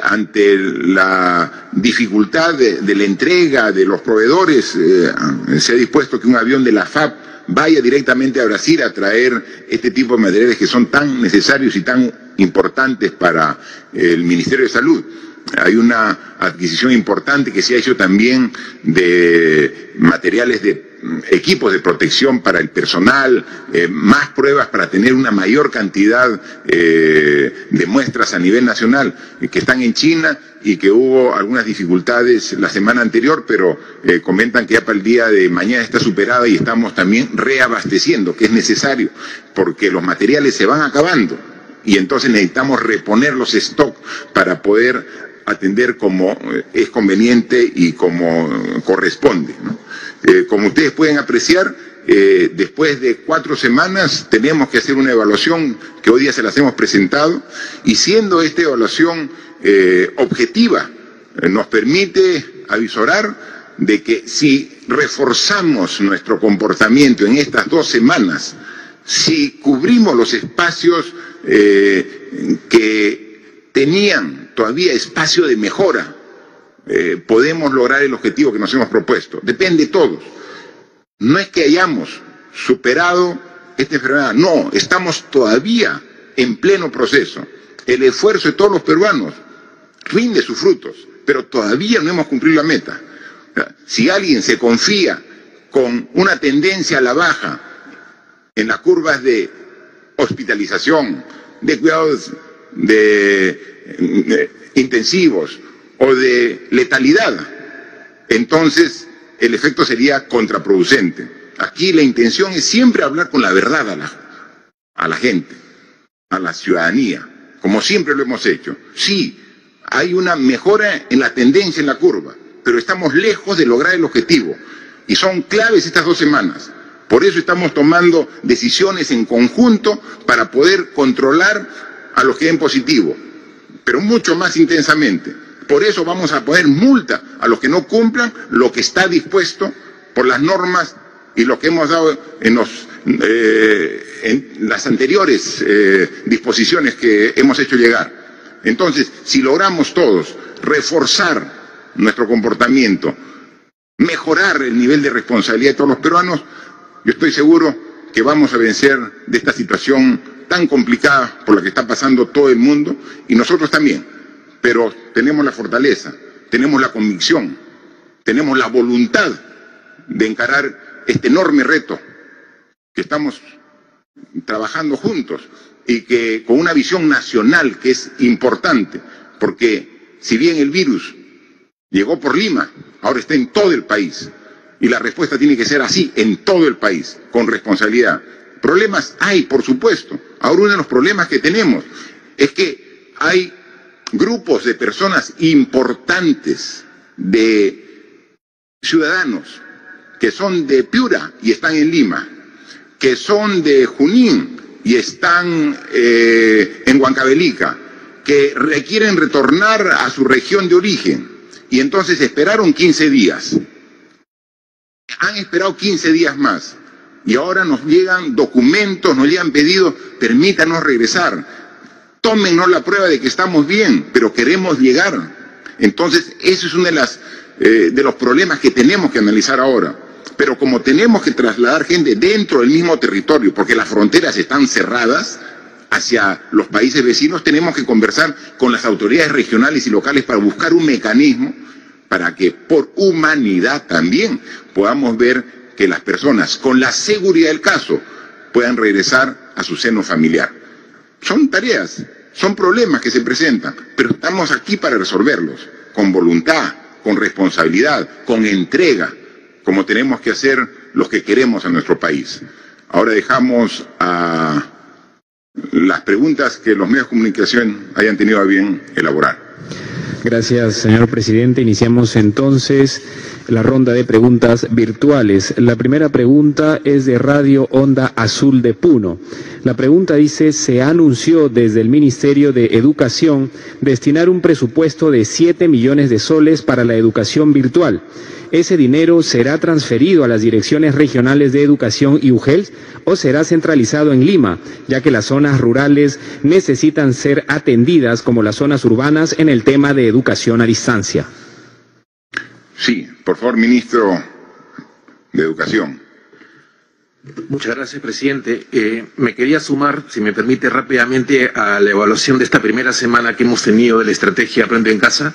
ante la dificultad de la entrega de los proveedores. Se ha dispuesto que un avión de la FAP vaya directamente a Brasil a traer este tipo de materiales que son tan necesarios y tan importantes para el Ministerio de Salud. Hay una adquisición importante que se ha hecho también de materiales de equipos de protección para el personal, más pruebas para tener una mayor cantidad de muestras a nivel nacional, que están en China y que hubo algunas dificultades la semana anterior, pero comentan que ya para el día de mañana está superada y estamos también reabasteciendo, que es necesario, porque los materiales se van acabando y entonces necesitamos reponer los stocks para poder atender como es conveniente y como corresponde, ¿no? Como ustedes pueden apreciar, después de 4 semanas tenemos que hacer una evaluación que hoy día se las hemos presentado, y siendo esta evaluación objetiva, nos permite avisorar de que si reforzamos nuestro comportamiento en estas 2 semanas, si cubrimos los espacios que tenían todavía espacio de mejora, podemos lograr el objetivo que nos hemos propuesto. Depende de todos. No es que hayamos superado esta enfermedad, no, estamos todavía en pleno proceso. El esfuerzo de todos los peruanos rinde sus frutos, pero todavía no hemos cumplido la meta. Si alguien se confía con una tendencia a la baja en las curvas de hospitalización, de cuidados intensivos o de letalidad, entonces el efecto sería contraproducente. Aquí la intención es siempre hablar con la verdad a la gente, a la ciudadanía, como siempre lo hemos hecho. Sí, hay una mejora en la tendencia en la curva, pero estamos lejos de lograr el objetivo. Y son claves estas 2 semanas. Por eso estamos tomando decisiones en conjunto para poder controlar a los que den positivo, pero mucho más intensamente. Por eso vamos a poner multa a los que no cumplan lo que está dispuesto por las normas y lo que hemos dado en las anteriores disposiciones que hemos hecho llegar. Entonces, si logramos todos reforzar nuestro comportamiento, mejorar el nivel de responsabilidad de todos los peruanos, yo estoy seguro que vamos a vencer de esta situación tan complicada por la que está pasando todo el mundo y nosotros también. Pero tenemos la fortaleza, tenemos la convicción, tenemos la voluntad de encarar este enorme reto que estamos trabajando juntos y que con una visión nacional que es importante, porque si bien el virus llegó por Lima, ahora está en todo el país y la respuesta tiene que ser así en todo el país, con responsabilidad. Problemas hay, por supuesto. Ahora uno de los problemas que tenemos es que hay grupos de personas importantes, de ciudadanos, que son de Piura y están en Lima, que son de Junín y están en Huancavelica, que requieren retornar a su región de origen y entonces esperaron 15 días. Han esperado 15 días más y ahora nos llegan documentos, nos llegan pedidos, permítanos regresar. Tómennos la prueba de que estamos bien, pero queremos llegar. Entonces, eso es uno de los problemas que tenemos que analizar ahora. Pero como tenemos que trasladar gente dentro del mismo territorio, porque las fronteras están cerradas hacia los países vecinos, tenemos que conversar con las autoridades regionales y locales para buscar un mecanismo para que por humanidad también podamos ver que las personas, con la seguridad del caso, puedan regresar a su seno familiar. Son tareas, son problemas que se presentan, pero estamos aquí para resolverlos, con voluntad, con responsabilidad, con entrega, como tenemos que hacer los que queremos a nuestro país. Ahora dejamos a las preguntas que los medios de comunicación hayan tenido a bien elaborar. Gracias, señor presidente. Iniciamos entonces la ronda de preguntas virtuales. La primera pregunta es de Radio Onda Azul de Puno. La pregunta dice: se anunció desde el Ministerio de Educación destinar un presupuesto de 7 millones de soles para la educación virtual. ¿Ese dinero será transferido a las direcciones regionales de educación y UGEL o será centralizado en Lima, ya que las zonas rurales necesitan ser atendidas como las zonas urbanas en el tema de educación a distancia? Sí, por favor, ministro de Educación. Muchas gracias, presidente. Me quería sumar, si me permite, rápidamente a la evaluación de esta primera semana que hemos tenido de la estrategia Aprende en Casa.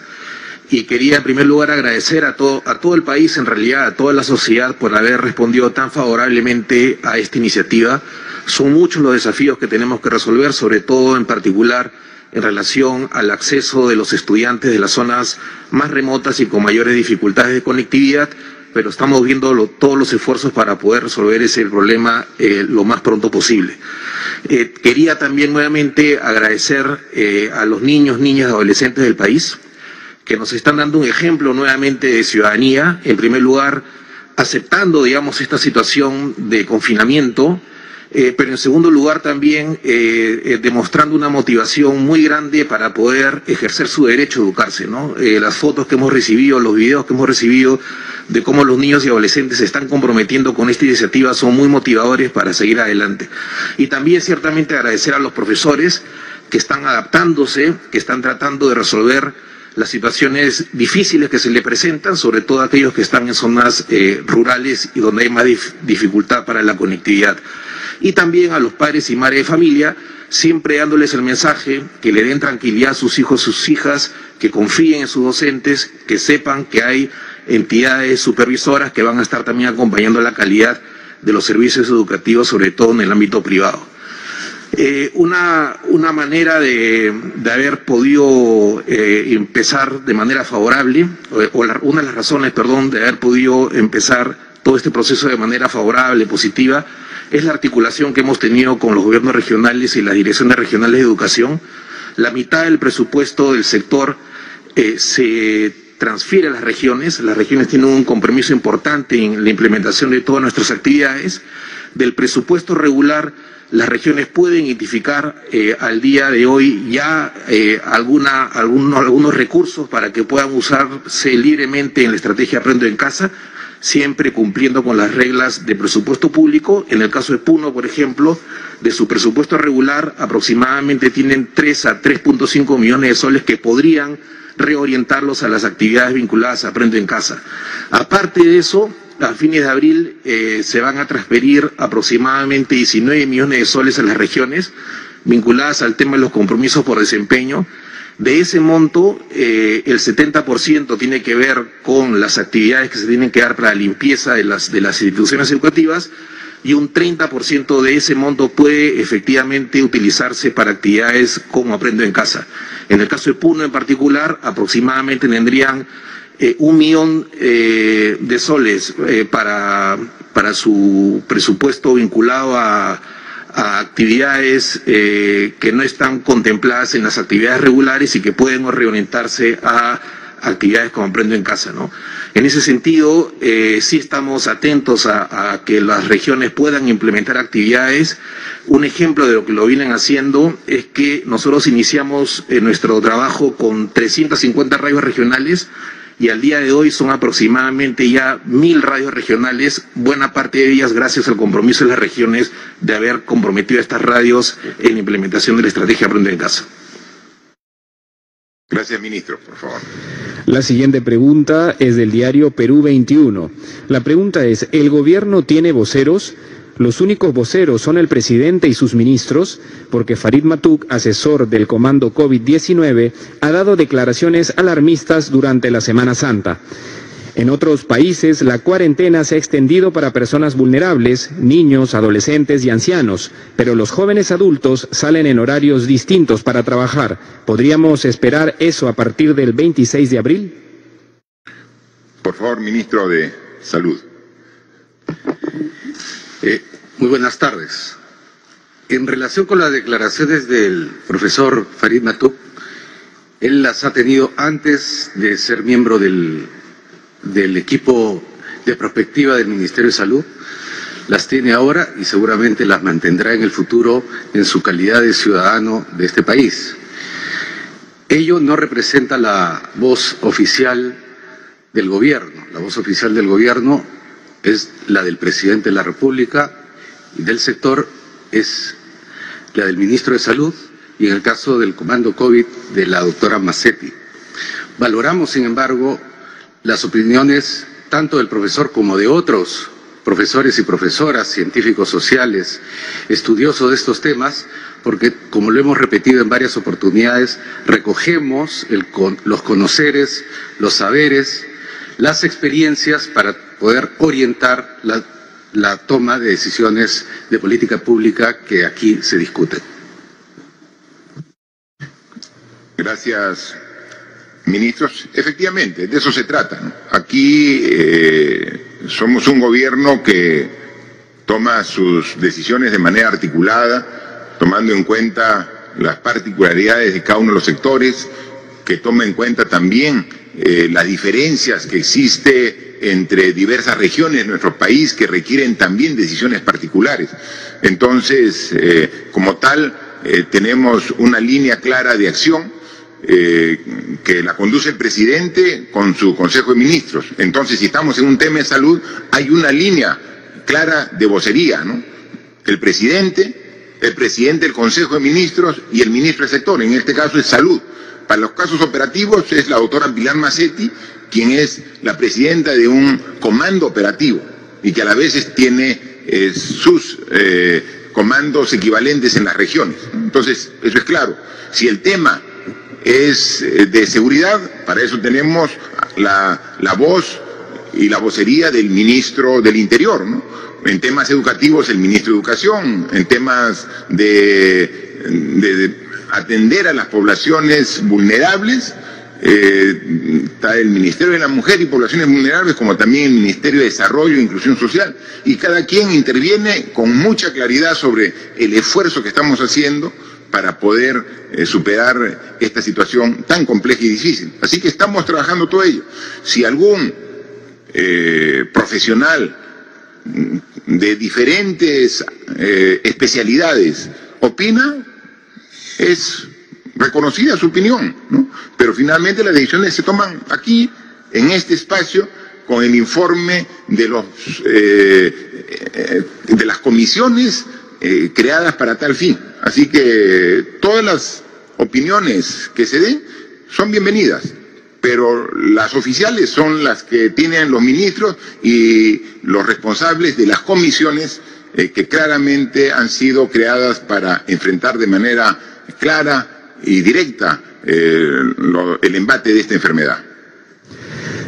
Y quería, en primer lugar, agradecer a todo el país, en realidad a toda la sociedad, por haber respondido tan favorablemente a esta iniciativa. Son muchos los desafíos que tenemos que resolver, sobre todo, en particular, en relación al acceso de los estudiantes de las zonas más remotas y con mayores dificultades de conectividad, pero estamos viendo todos los esfuerzos para poder resolver ese problema lo más pronto posible. Quería también nuevamente agradecer a los niños, niñas y adolescentes del país, que nos están dando un ejemplo nuevamente de ciudadanía, en primer lugar aceptando, digamos, esta situación de confinamiento, pero en segundo lugar también demostrando una motivación muy grande para poder ejercer su derecho a educarse, ¿no? Las fotos que hemos recibido, los videos que hemos recibido de cómo los niños y adolescentes se están comprometiendo con esta iniciativa son muy motivadores para seguir adelante. Y también ciertamente agradecer a los profesores que están adaptándose, que están tratando de resolver las situaciones difíciles que se le presentan, sobre todo aquellos que están en zonas rurales y donde hay más dificultad para la conectividad. Y también a los padres y madres de familia, siempre dándoles el mensaje que le den tranquilidad a sus hijos, sus hijas, que confíen en sus docentes, que sepan que hay entidades supervisoras que van a estar también acompañando la calidad de los servicios educativos, sobre todo en el ámbito privado. Una manera de haber podido empezar de manera favorable, una de las razones, perdón, de haber podido empezar todo este proceso de manera favorable, positiva, es la articulación que hemos tenido con los gobiernos regionales y las direcciones regionales de educación. La mitad del presupuesto del sector se transfiere a las regiones tienen un compromiso importante en la implementación de todas nuestras actividades. Del presupuesto regular, las regiones pueden identificar al día de hoy ya algunos recursos para que puedan usarse libremente en la estrategia Aprendo en Casa, siempre cumpliendo con las reglas de presupuesto público. En el caso de Puno, por ejemplo, de su presupuesto regular, aproximadamente tienen 3 a 3.5 millones de soles que podrían reorientarlos a las actividades vinculadas a Aprendo en Casa. Aparte de eso, a fines de abril se van a transferir aproximadamente 19 millones de soles a las regiones vinculadas al tema de los compromisos por desempeño. De ese monto, el 70% tiene que ver con las actividades que se tienen que dar para la limpieza de las instituciones educativas, y un 30% de ese monto puede efectivamente utilizarse para actividades como Aprendo en Casa. En el caso de Puno en particular, aproximadamente tendrían 1 millón de soles para su presupuesto vinculado a actividades que no están contempladas en las actividades regulares y que pueden reorientarse a actividades como Aprendo en Casa, ¿no? En ese sentido, sí estamos atentos a que las regiones puedan implementar actividades. Un ejemplo de lo que lo vienen haciendo es que nosotros iniciamos nuestro trabajo con 350 radios regionales, y al día de hoy son aproximadamente ya 1000 radios regionales, buena parte de ellas gracias al compromiso de las regiones de haber comprometido a estas radios en la implementación de la estrategia Aprendo en Casa. Gracias, ministro, por favor. La siguiente pregunta es del diario Perú 21. La pregunta es, ¿el gobierno tiene voceros? Los únicos voceros son el presidente y sus ministros, porque Farid Matuk, asesor del comando COVID-19, ha dado declaraciones alarmistas durante la Semana Santa. En otros países, la cuarentena se ha extendido para personas vulnerables, niños, adolescentes y ancianos, pero los jóvenes adultos salen en horarios distintos para trabajar. ¿Podríamos esperar eso a partir del 26 de abril? Por favor, ministro de Salud. Muy buenas tardes. En relación con las declaraciones del profesor Farid Matuk, él las ha tenido antes de ser miembro del equipo de prospectiva del Ministerio de Salud, las tiene ahora y seguramente las mantendrá en el futuro en su calidad de ciudadano de este país. Ello no representa la voz oficial del gobierno. La voz oficial del gobierno es la del presidente de la República, y del sector es la del ministro de Salud, y en el caso del comando COVID de la doctora Massetti. Valoramos, sin embargo, las opiniones tanto del profesor como de otros profesores y profesoras, científicos sociales, estudiosos de estos temas, porque, como lo hemos repetido en varias oportunidades, recogemos los conoceres, los saberes, las experiencias para poder orientar la toma de decisiones de política pública que aquí se discuten. Gracias, ministros. Efectivamente, de eso se trata, ¿no? Aquí somos un gobierno que toma sus decisiones de manera articulada, tomando en cuenta las particularidades de cada uno de los sectores, que toma en cuenta también las diferencias que existe entre diversas regiones de nuestro país que requieren también decisiones particulares. Entonces, como tal, tenemos una línea clara de acción que la conduce el presidente con su Consejo de Ministros. Entonces, si estamos en un tema de salud, hay una línea clara de vocería, ¿no? El presidente del Consejo de Ministros y el ministro del sector, en este caso es Salud. Para los casos operativos es la doctora Pilar Massetti, quien es la presidenta de un comando operativo y que a la vez tiene sus comandos equivalentes en las regiones. Entonces, eso es claro. Si el tema es de seguridad, para eso tenemos la voz y la vocería del ministro del Interior, ¿no? En temas educativos, el ministro de Educación, en temas de atender a las poblaciones vulnerables, está el Ministerio de la Mujer y Poblaciones Vulnerables, como también el Ministerio de Desarrollo e Inclusión Social, y cada quien interviene con mucha claridad sobre el esfuerzo que estamos haciendo para poder superar esta situación tan compleja y difícil. Así que estamos trabajando todo ello. Si algún profesional de diferentes especialidades opina, es reconocida su opinión, ¿no? Pero finalmente las decisiones se toman aquí, en este espacio, con el informe de las comisiones creadas para tal fin. Así que todas las opiniones que se den son bienvenidas, pero las oficiales son las que tienen los ministros y los responsables de las comisiones que claramente han sido creadas para enfrentar de manera clara y directa el embate de esta enfermedad.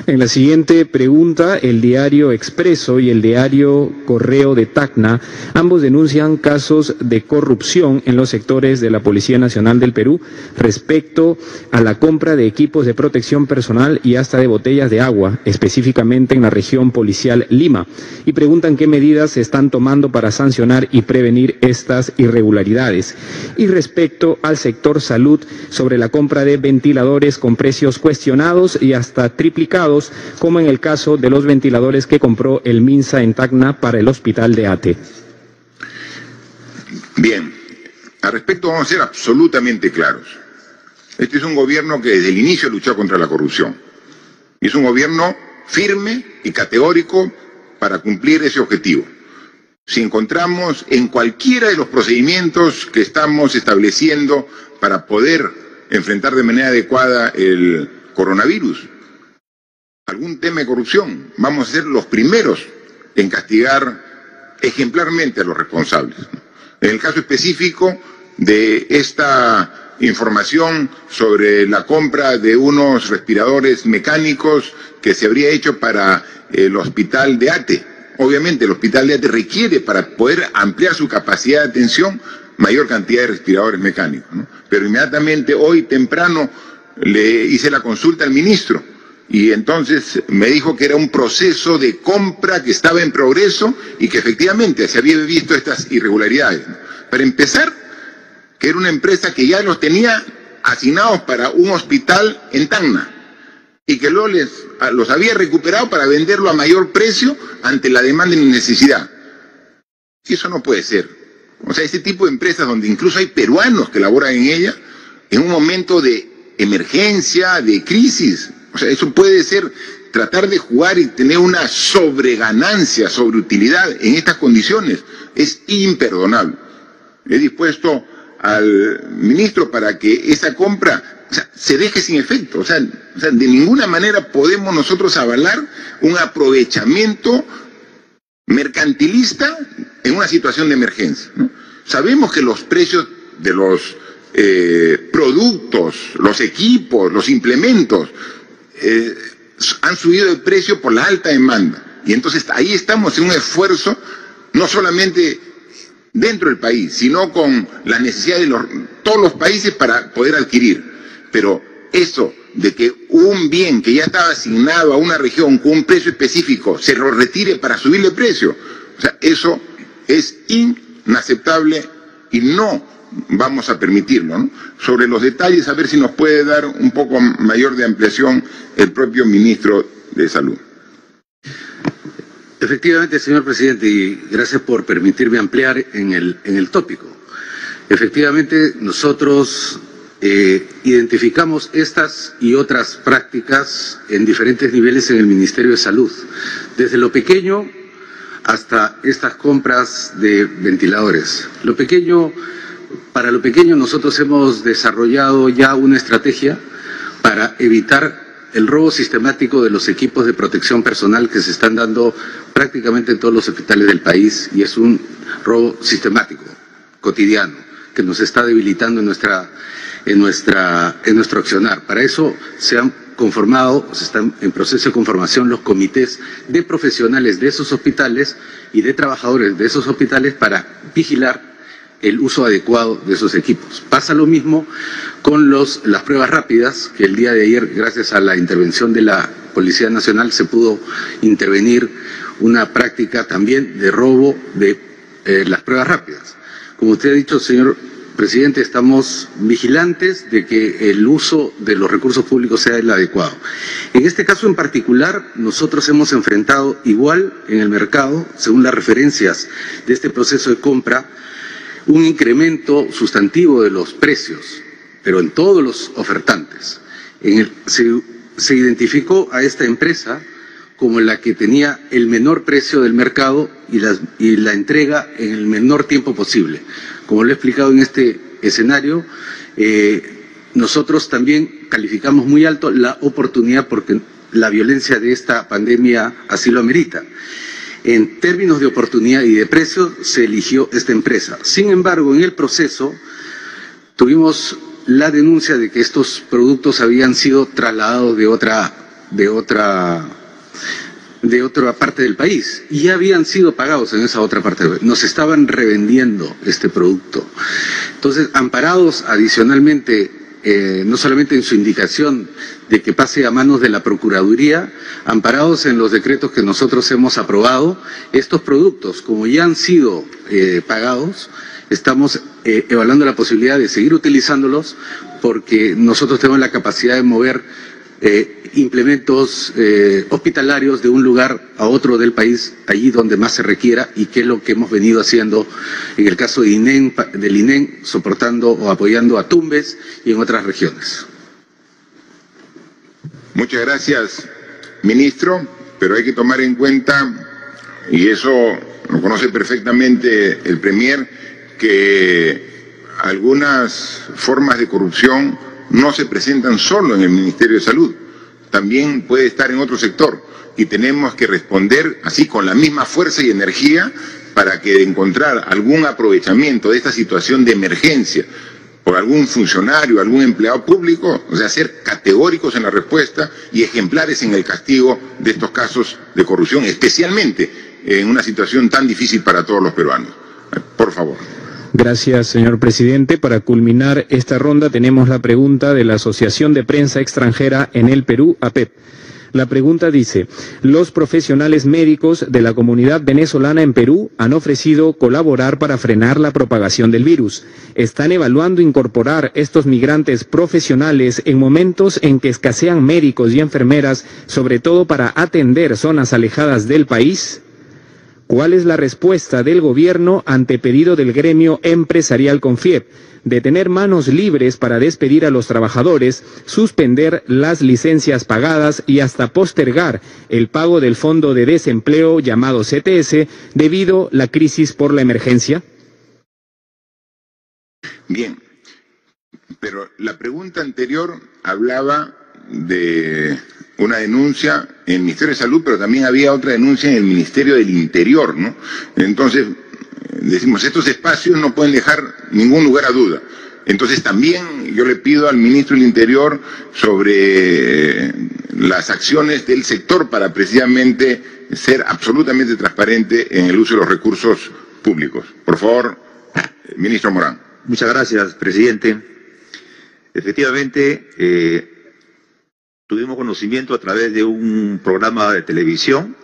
En la siguiente pregunta, el diario Expreso y el diario Correo de Tacna, ambos denuncian casos de corrupción en los sectores de la Policía Nacional del Perú respecto a la compra de equipos de protección personal y hasta de botellas de agua, específicamente en la región policial Lima, y preguntan qué medidas se están tomando para sancionar y prevenir estas irregularidades. Y respecto al sector salud, sobre la compra de ventiladores con precios cuestionados y hasta triplicados, como en el caso de los ventiladores que compró el MINSA en Tacna para el hospital de Ate. Bien, al respecto vamos a ser absolutamente claros. Este es un gobierno que desde el inicio luchó contra la corrupción. Y es un gobierno firme y categórico para cumplir ese objetivo. Si encontramos en cualquiera de los procedimientos que estamos estableciendo para poder enfrentar de manera adecuada el coronavirus algún tema de corrupción, vamos a ser los primeros en castigar ejemplarmente a los responsables. En el caso específico de esta información sobre la compra de unos respiradores mecánicos que se habría hecho para el hospital de Ate. Obviamente el hospital de Ate requiere, para poder ampliar su capacidad de atención, mayor cantidad de respiradores mecánicos, ¿no? Pero inmediatamente hoy temprano le hice la consulta al ministro y entonces me dijo que era un proceso de compra que estaba en progreso y que efectivamente se había visto estas irregularidades, ¿no? Para empezar, que era una empresa que ya los tenía asignados para un hospital en Tacna y que luego los había recuperado para venderlo a mayor precio ante la demanda y necesidad. Y eso no puede ser. O sea, ese tipo de empresas donde incluso hay peruanos que laboran en ella, en un momento de emergencia, de crisis, o sea, eso puede ser tratar de jugar y tener una sobreganancia, sobreutilidad en estas condiciones, es imperdonable. He dispuesto al ministro para que esa compra, o sea, se deje sin efecto. O sea, de ninguna manera podemos nosotros avalar un aprovechamiento mercantilista en una situación de emergencia, ¿no? Sabemos que los precios de los productos, los equipos, los implementos han subido de precio por la alta demanda. Y entonces ahí estamos en un esfuerzo, no solamente dentro del país, sino con las necesidades de todos los países para poder adquirir. Pero eso de que un bien que ya estaba asignado a una región con un precio específico se lo retire para subirle precio, o sea, eso es inaceptable y no vamos a permitirlo, ¿no? Sobre los detalles, a ver si nos puede dar un poco mayor de ampliación el propio ministro de Salud. Efectivamente, señor presidente, y gracias por permitirme ampliar en el tópico. Efectivamente, nosotros identificamos estas y otras prácticas en diferentes niveles en el Ministerio de Salud, desde lo pequeño hasta estas compras de ventiladores. Para lo pequeño nosotros hemos desarrollado ya una estrategia para evitar el robo sistemático de los equipos de protección personal que se están dando prácticamente en todos los hospitales del país, y es un robo sistemático, cotidiano, que nos está debilitando en nuestro accionar. Para eso se han conformado, se están en proceso de conformación los comités de profesionales de esos hospitales y de trabajadores de esos hospitales para vigilar el uso adecuado de esos equipos. Pasa lo mismo con las pruebas rápidas, que el día de ayer, gracias a la intervención de la Policía Nacional, se pudo intervenir una práctica también de robo de las pruebas rápidas. Como usted ha dicho, señor Presidente, estamos vigilantes de que el uso de los recursos públicos sea el adecuado. En este caso en particular, nosotros hemos enfrentado igual en el mercado, según las referencias de este proceso de compra, un incremento sustantivo de los precios, pero en todos los ofertantes. Se identificó a esta empresa como la que tenía el menor precio del mercado y la entrega en el menor tiempo posible. Como lo he explicado en este escenario, nosotros también calificamos muy alto la oportunidad porque la violencia de esta pandemia así lo amerita. En términos de oportunidad y de precio se eligió esta empresa. Sin embargo, en el proceso tuvimos la denuncia de que estos productos habían sido trasladados de otra parte del país y ya habían sido pagados en esa otra parte del país. Nos estaban revendiendo este producto. Entonces, amparados adicionalmente, no solamente en su indicación de que pase a manos de la Procuraduría, amparados en los decretos que nosotros hemos aprobado, estos productos, como ya han sido pagados, estamos evaluando la posibilidad de seguir utilizándolos porque nosotros tenemos la capacidad de mover implementos hospitalarios de un lugar a otro del país, allí donde más se requiera, y que es lo que hemos venido haciendo en el caso de del INEN, soportando o apoyando a Tumbes y en otras regiones. Muchas gracias, ministro, pero hay que tomar en cuenta, y eso lo conoce perfectamente el Premier, que algunas formas de corrupción no se presentan solo en el Ministerio de Salud, también puede estar en otro sector y tenemos que responder así con la misma fuerza y energía para que de encontrar algún aprovechamiento de esta situación de emergencia por algún funcionario, algún empleado público, o sea, ser categóricos en la respuesta y ejemplares en el castigo de estos casos de corrupción, especialmente en una situación tan difícil para todos los peruanos. Por favor. Gracias, señor presidente. Para culminar esta ronda tenemos la pregunta de la Asociación de Prensa Extranjera en el Perú, APEP. La pregunta dice: los profesionales médicos de la comunidad venezolana en Perú han ofrecido colaborar para frenar la propagación del virus. ¿Están evaluando incorporar estos migrantes profesionales en momentos en que escasean médicos y enfermeras, sobre todo para atender zonas alejadas del país? ¿Cuál es la respuesta del gobierno ante pedido del gremio empresarial Confiep de tener manos libres para despedir a los trabajadores, suspender las licencias pagadas y hasta postergar el pago del fondo de desempleo llamado CTS debido a la crisis por la emergencia? Bien, pero la pregunta anterior hablaba de una denuncia en el Ministerio de Salud, pero también había otra denuncia en el Ministerio del Interior, ¿no? Entonces, decimos, estos espacios no pueden dejar ningún lugar a duda. Entonces, también yo le pido al Ministro del Interior sobre las acciones del sector para precisamente ser absolutamente transparente en el uso de los recursos públicos. Por favor, Ministro Morán. Muchas gracias, presidente. Efectivamente, tuvimos conocimiento a través de un programa de televisión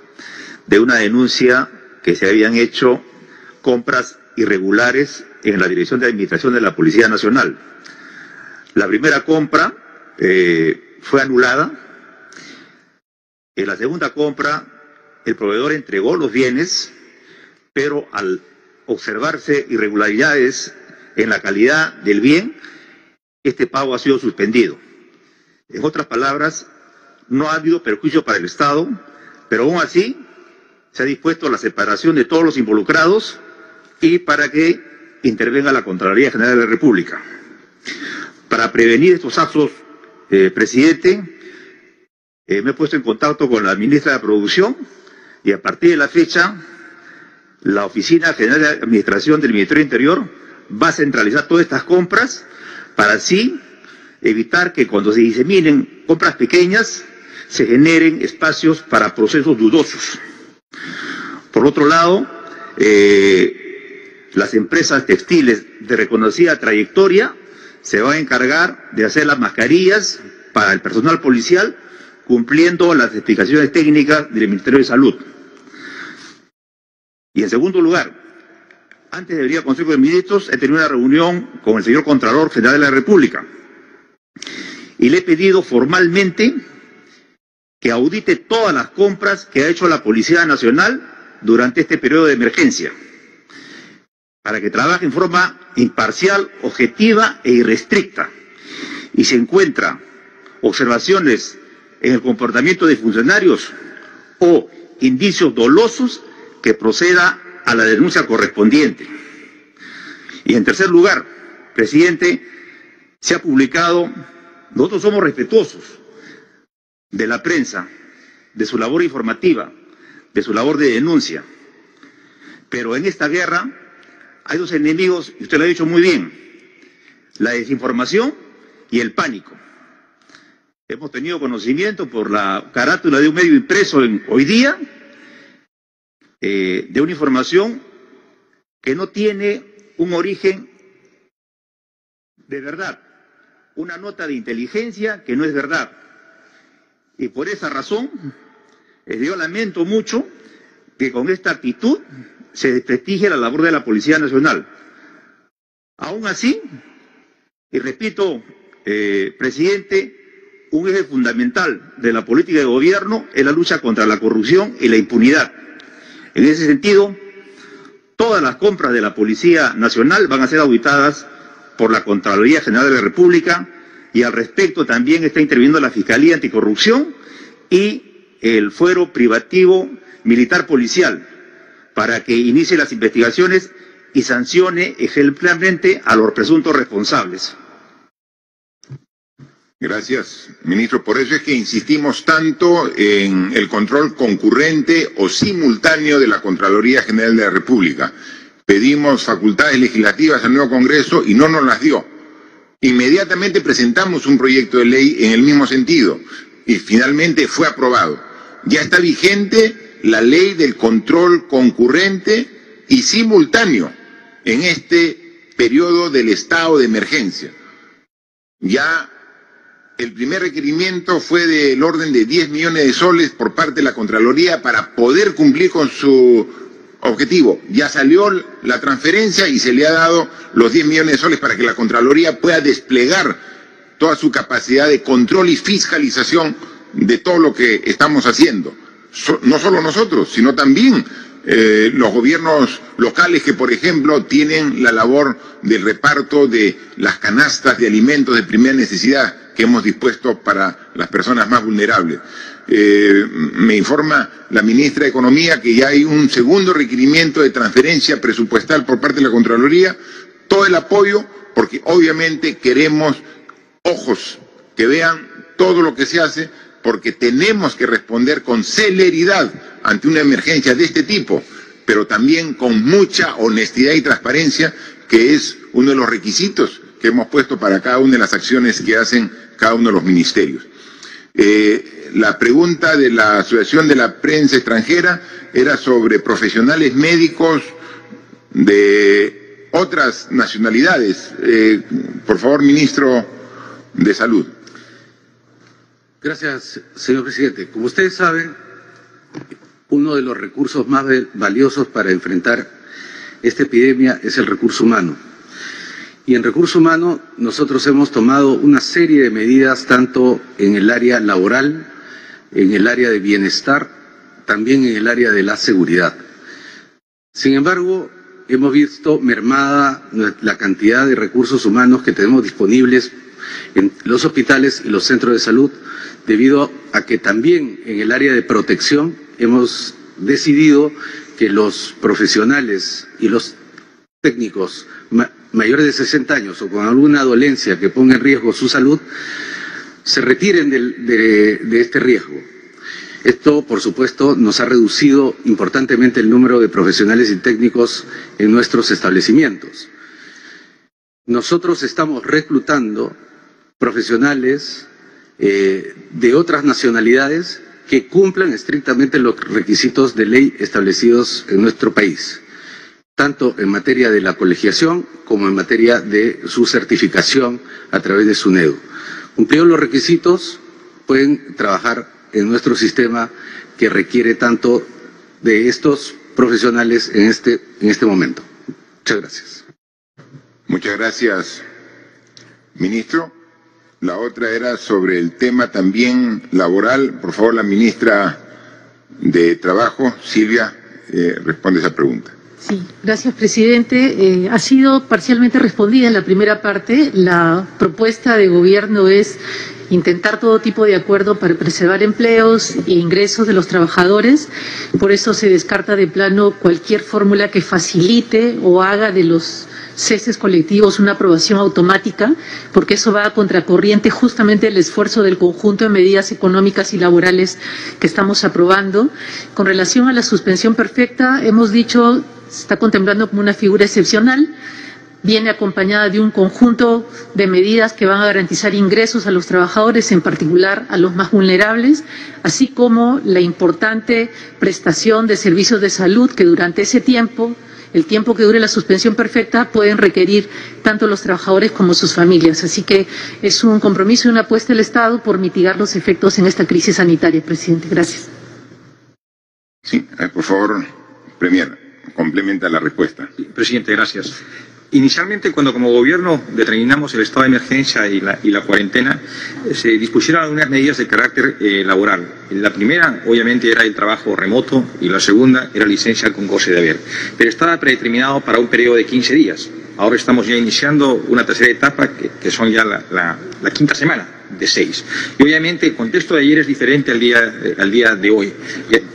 de una denuncia que se habían hecho compras irregulares en la Dirección de Administración de la Policía Nacional. La primera compra fue anulada. En la segunda compra, el proveedor entregó los bienes, pero al observarse irregularidades en la calidad del bien, este pago ha sido suspendido. En otras palabras, no ha habido perjuicio para el Estado, pero aún así se ha dispuesto la separación de todos los involucrados y para que intervenga la Contraloría General de la República. Para prevenir estos actos, presidente, me he puesto en contacto con la ministra de Producción y a partir de la fecha, la Oficina General de Administración del Ministerio del Interior va a centralizar todas estas compras para así evitar que cuando se diseminen compras pequeñas se generen espacios para procesos dudosos. Por otro lado, las empresas textiles de reconocida trayectoria se van a encargar de hacer las mascarillas para el personal policial cumpliendo las especificaciones técnicas del Ministerio de Salud. Y en segundo lugar, antes de venir al Consejo de Ministros, he tenido una reunión con el señor Contralor General de la República y le he pedido formalmente que audite todas las compras que ha hecho la Policía Nacional durante este periodo de emergencia, para que trabaje en forma imparcial, objetiva e irrestricta. Y si encuentra observaciones en el comportamiento de funcionarios o indicios dolosos, que proceda a la denuncia correspondiente. Y en tercer lugar, presidente, se ha publicado, nosotros somos respetuosos de la prensa, de su labor informativa, de su labor de denuncia, pero en esta guerra hay dos enemigos, y usted lo ha dicho muy bien: la desinformación y el pánico. Hemos tenido conocimiento por la carátula de un medio impreso hoy día de una información que no tiene un origen de verdad, una nota de inteligencia que no es verdad. Y por esa razón, yo lamento mucho que con esta actitud se desprestigie la labor de la Policía Nacional. Aún así, y repito, presidente, un eje fundamental de la política de gobierno es la lucha contra la corrupción y la impunidad. En ese sentido, todas las compras de la Policía Nacional van a ser auditadas por la Contraloría General de la República, y al respecto también está interviniendo la Fiscalía Anticorrupción y el Fuero Privativo Militar Policial para que inicie las investigaciones y sancione ejemplarmente a los presuntos responsables. Gracias, ministro. Por eso es que insistimos tanto en el control concurrente o simultáneo de la Contraloría General de la República. Pedimos facultades legislativas al nuevo Congreso y no nos las dio. Inmediatamente presentamos un proyecto de ley en el mismo sentido y finalmente fue aprobado. Ya está vigente la ley del control concurrente y simultáneo en este periodo del estado de emergencia. Ya el primer requerimiento fue del orden de 10 millones de soles por parte de la Contraloría para poder cumplir con su objetivo. Ya salió la transferencia y se le ha dado los 10 millones de soles para que la Contraloría pueda desplegar toda su capacidad de control y fiscalización de todo lo que estamos haciendo. No solo nosotros, sino también los gobiernos locales que, por ejemplo, tienen la labor del reparto de las canastas de alimentos de primera necesidad que hemos dispuesto para las personas más vulnerables. Me informa la ministra de Economía que ya hay un segundo requerimiento de transferencia presupuestal por parte de la Contraloría. Todo el apoyo, porque obviamente queremos ojos que vean todo lo que se hace, porque tenemos que responder con celeridad ante una emergencia de este tipo, pero también con mucha honestidad y transparencia, que es uno de los requisitos que hemos puesto para cada una de las acciones que hacen cada uno de los ministerios. La pregunta de la Asociación de la Prensa Extranjera era sobre profesionales médicos de otras nacionalidades. Por favor, ministro de Salud. Gracias, señor presidente. Como ustedes saben, uno de los recursos más valiosos para enfrentar esta epidemia es el recurso humano. Y en recurso humano nosotros hemos tomado una serie de medidas tanto en el área laboral, en el área de bienestar, también en el área de la seguridad. Sin embargo, hemos visto mermada la cantidad de recursos humanos que tenemos disponibles en los hospitales y los centros de salud, debido a que también en el área de protección hemos decidido que los profesionales y los técnicos mayores de 60 años o con alguna dolencia que ponga en riesgo su salud, se retiren de este riesgo. Esto, por supuesto, nos ha reducido importantemente el número de profesionales y técnicos en nuestros establecimientos. Nosotros estamos reclutando profesionales de otras nacionalidades que cumplan estrictamente los requisitos de ley establecidos en nuestro país, tanto en materia de la colegiación como en materia de su certificación a través de SUNEDU. Cumplidos los requisitos, pueden trabajar en nuestro sistema que requiere tanto de estos profesionales en este momento. Muchas gracias. Muchas gracias, ministro. La otra era sobre el tema también laboral. Por favor, la ministra de Trabajo, Silvia, responde esa pregunta. Sí, gracias, presidente. Ha sido parcialmente respondida en la primera parte. La propuesta de gobierno es intentar todo tipo de acuerdo para preservar empleos e ingresos de los trabajadores. Por eso se descarta de plano cualquier fórmula que facilite o haga de los ceses colectivos una aprobación automática, porque eso va a contracorriente justamente del esfuerzo del conjunto de medidas económicas y laborales que estamos aprobando. Con relación a la suspensión perfecta, hemos dicho, se está contemplando como una figura excepcional, viene acompañada de un conjunto de medidas que van a garantizar ingresos a los trabajadores, en particular a los más vulnerables, así como la importante prestación de servicios de salud que durante ese tiempo, el tiempo que dure la suspensión perfecta, pueden requerir tanto los trabajadores como sus familias. Así que es un compromiso y una apuesta del Estado por mitigar los efectos en esta crisis sanitaria, presidente. Gracias. Sí, por favor, Premier, complementa la respuesta. Sí, presidente, gracias. Inicialmente, cuando como gobierno determinamos el estado de emergencia y la cuarentena, se dispusieron algunas medidas de carácter laboral. La primera, obviamente, era el trabajo remoto y la segunda era licencia con goce de haber. Pero estaba predeterminado para un periodo de 15 días. Ahora estamos ya iniciando una tercera etapa que son ya la quinta semana de 6. Y obviamente el contexto de ayer es diferente al día de hoy.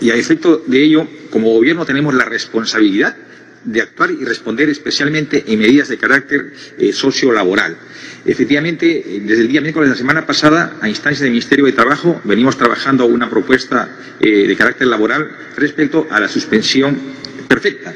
Y a efecto de ello, como gobierno tenemos la responsabilidad de actuar y responder especialmente en medidas de carácter sociolaboral. Efectivamente, desde el día miércoles de la semana pasada, a instancia del Ministerio de Trabajo, venimos trabajando una propuesta de carácter laboral respecto a la suspensión perfecta,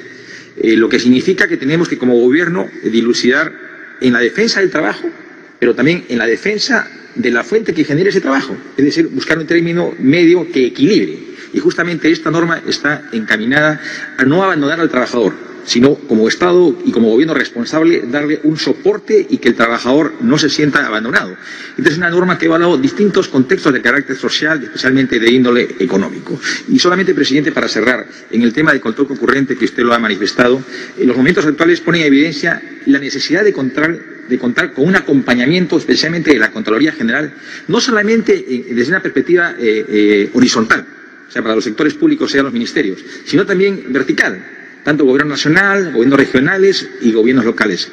lo que significa que tenemos que, como gobierno, dilucidar en la defensa del trabajo, pero también en la defensa de la fuente que genera ese trabajo, es decir, buscar un término medio que equilibre. Y justamente esta norma está encaminada a no abandonar al trabajador, sino como Estado y como gobierno responsable darle un soporte y que el trabajador no se sienta abandonado. Esta es una norma que ha evaluado distintos contextos de carácter social, especialmente de índole económico. Y solamente, presidente, para cerrar, en el tema del control concurrente que usted lo ha manifestado, en los momentos actuales pone en evidencia la necesidad de contar con un acompañamiento, especialmente de la Contraloría General, no solamente desde una perspectiva horizontal, o sea, para los sectores públicos, sean los ministerios, sino también vertical, tanto gobierno nacional, gobiernos regionales y gobiernos locales.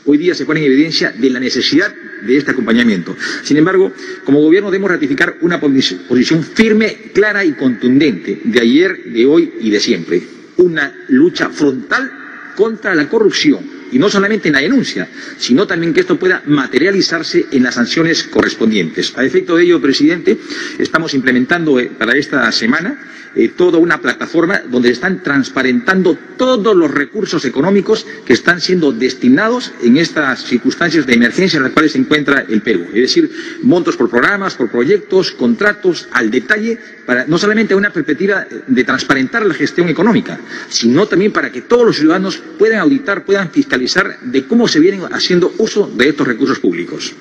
Hoy día se pone en evidencia de la necesidad de este acompañamiento. Sin embargo, como gobierno debemos ratificar una posición firme, clara y contundente de ayer, de hoy y de siempre. Una lucha frontal contra la corrupción. Y no solamente en la denuncia, sino también que esto pueda materializarse en las sanciones correspondientes. A efecto de ello, presidente, estamos implementando para esta semana toda una plataforma donde se están transparentando todos los recursos económicos que están siendo destinados en estas circunstancias de emergencia en las cuales se encuentra el Perú. Es decir, montos por programas, por proyectos, contratos, al detalle, para no solamente una perspectiva de transparentar la gestión económica, sino también para que todos los ciudadanos puedan auditar, puedan fiscalizar de cómo se vienen haciendo uso de estos recursos públicos.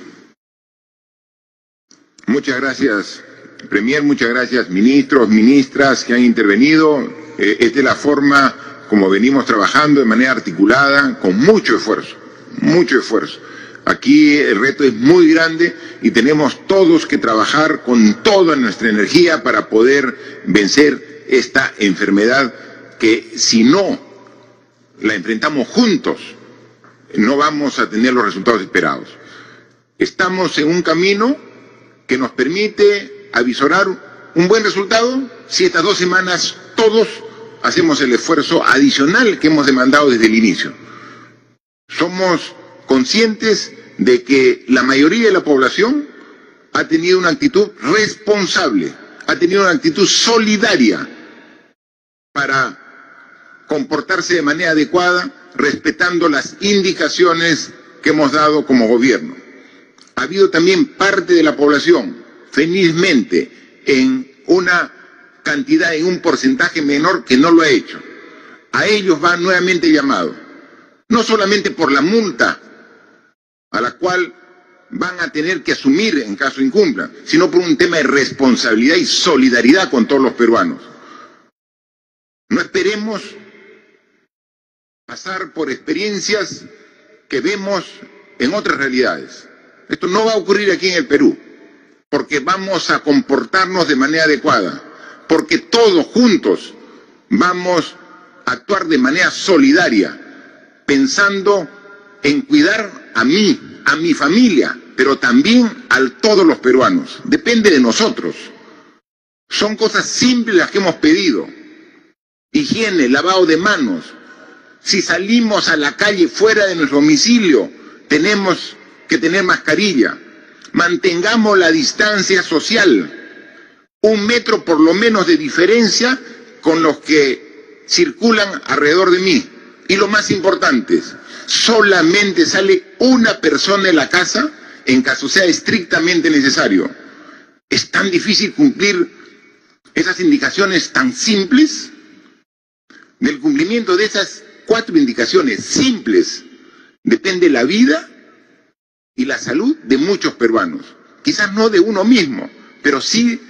Muchas gracias, Premier, muchas gracias, ministros, ministras que han intervenido. Esta es la forma como venimos trabajando de manera articulada, con mucho esfuerzo, mucho esfuerzo. Aquí el reto es muy grande y tenemos todos que trabajar con toda nuestra energía para poder vencer esta enfermedad que, si no la enfrentamos juntos, no vamos a tener los resultados esperados. Estamos en un camino que nos permite avisorar un buen resultado si estas 2 semanas todos hacemos el esfuerzo adicional que hemos demandado desde el inicio. Somos conscientes de que la mayoría de la población ha tenido una actitud responsable, ha tenido una actitud solidaria para comportarse de manera adecuada, respetando las indicaciones que hemos dado como gobierno. Ha habido también parte de la población, felizmente, en una cantidad, en un porcentaje menor que no lo ha hecho. A ellos va nuevamente llamado, no solamente por la multa a la cual van a tener que asumir en caso incumplan, sino por un tema de responsabilidad y solidaridad con todos los peruanos. No esperemos pasar por experiencias que vemos en otras realidades. Esto no va a ocurrir aquí en el Perú, porque vamos a comportarnos de manera adecuada, porque todos juntos vamos a actuar de manera solidaria, pensando en cuidar a mí, a mi familia, pero también a todos los peruanos. Depende de nosotros. Son cosas simples las que hemos pedido. Higiene, lavado de manos. Si salimos a la calle fuera de nuestro domicilio, tenemos que tener mascarilla. Mantengamos la distancia social. 1 metro por lo menos de diferencia con los que circulan alrededor de mí. Y lo más importante, solamente sale una persona de la casa en caso sea estrictamente necesario. Es tan difícil cumplir esas indicaciones tan simples. Del cumplimiento de esas 4 indicaciones simples depende la vida y la salud de muchos peruanos. Quizás no de uno mismo, pero sí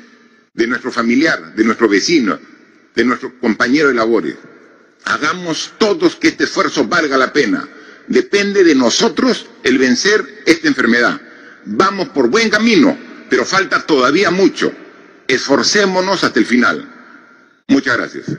de nuestro familiar, de nuestro vecino, de nuestro compañero de labores. Hagamos todos que este esfuerzo valga la pena. Depende de nosotros el vencer esta enfermedad. Vamos por buen camino, pero falta todavía mucho. Esforcémonos hasta el final. Muchas gracias.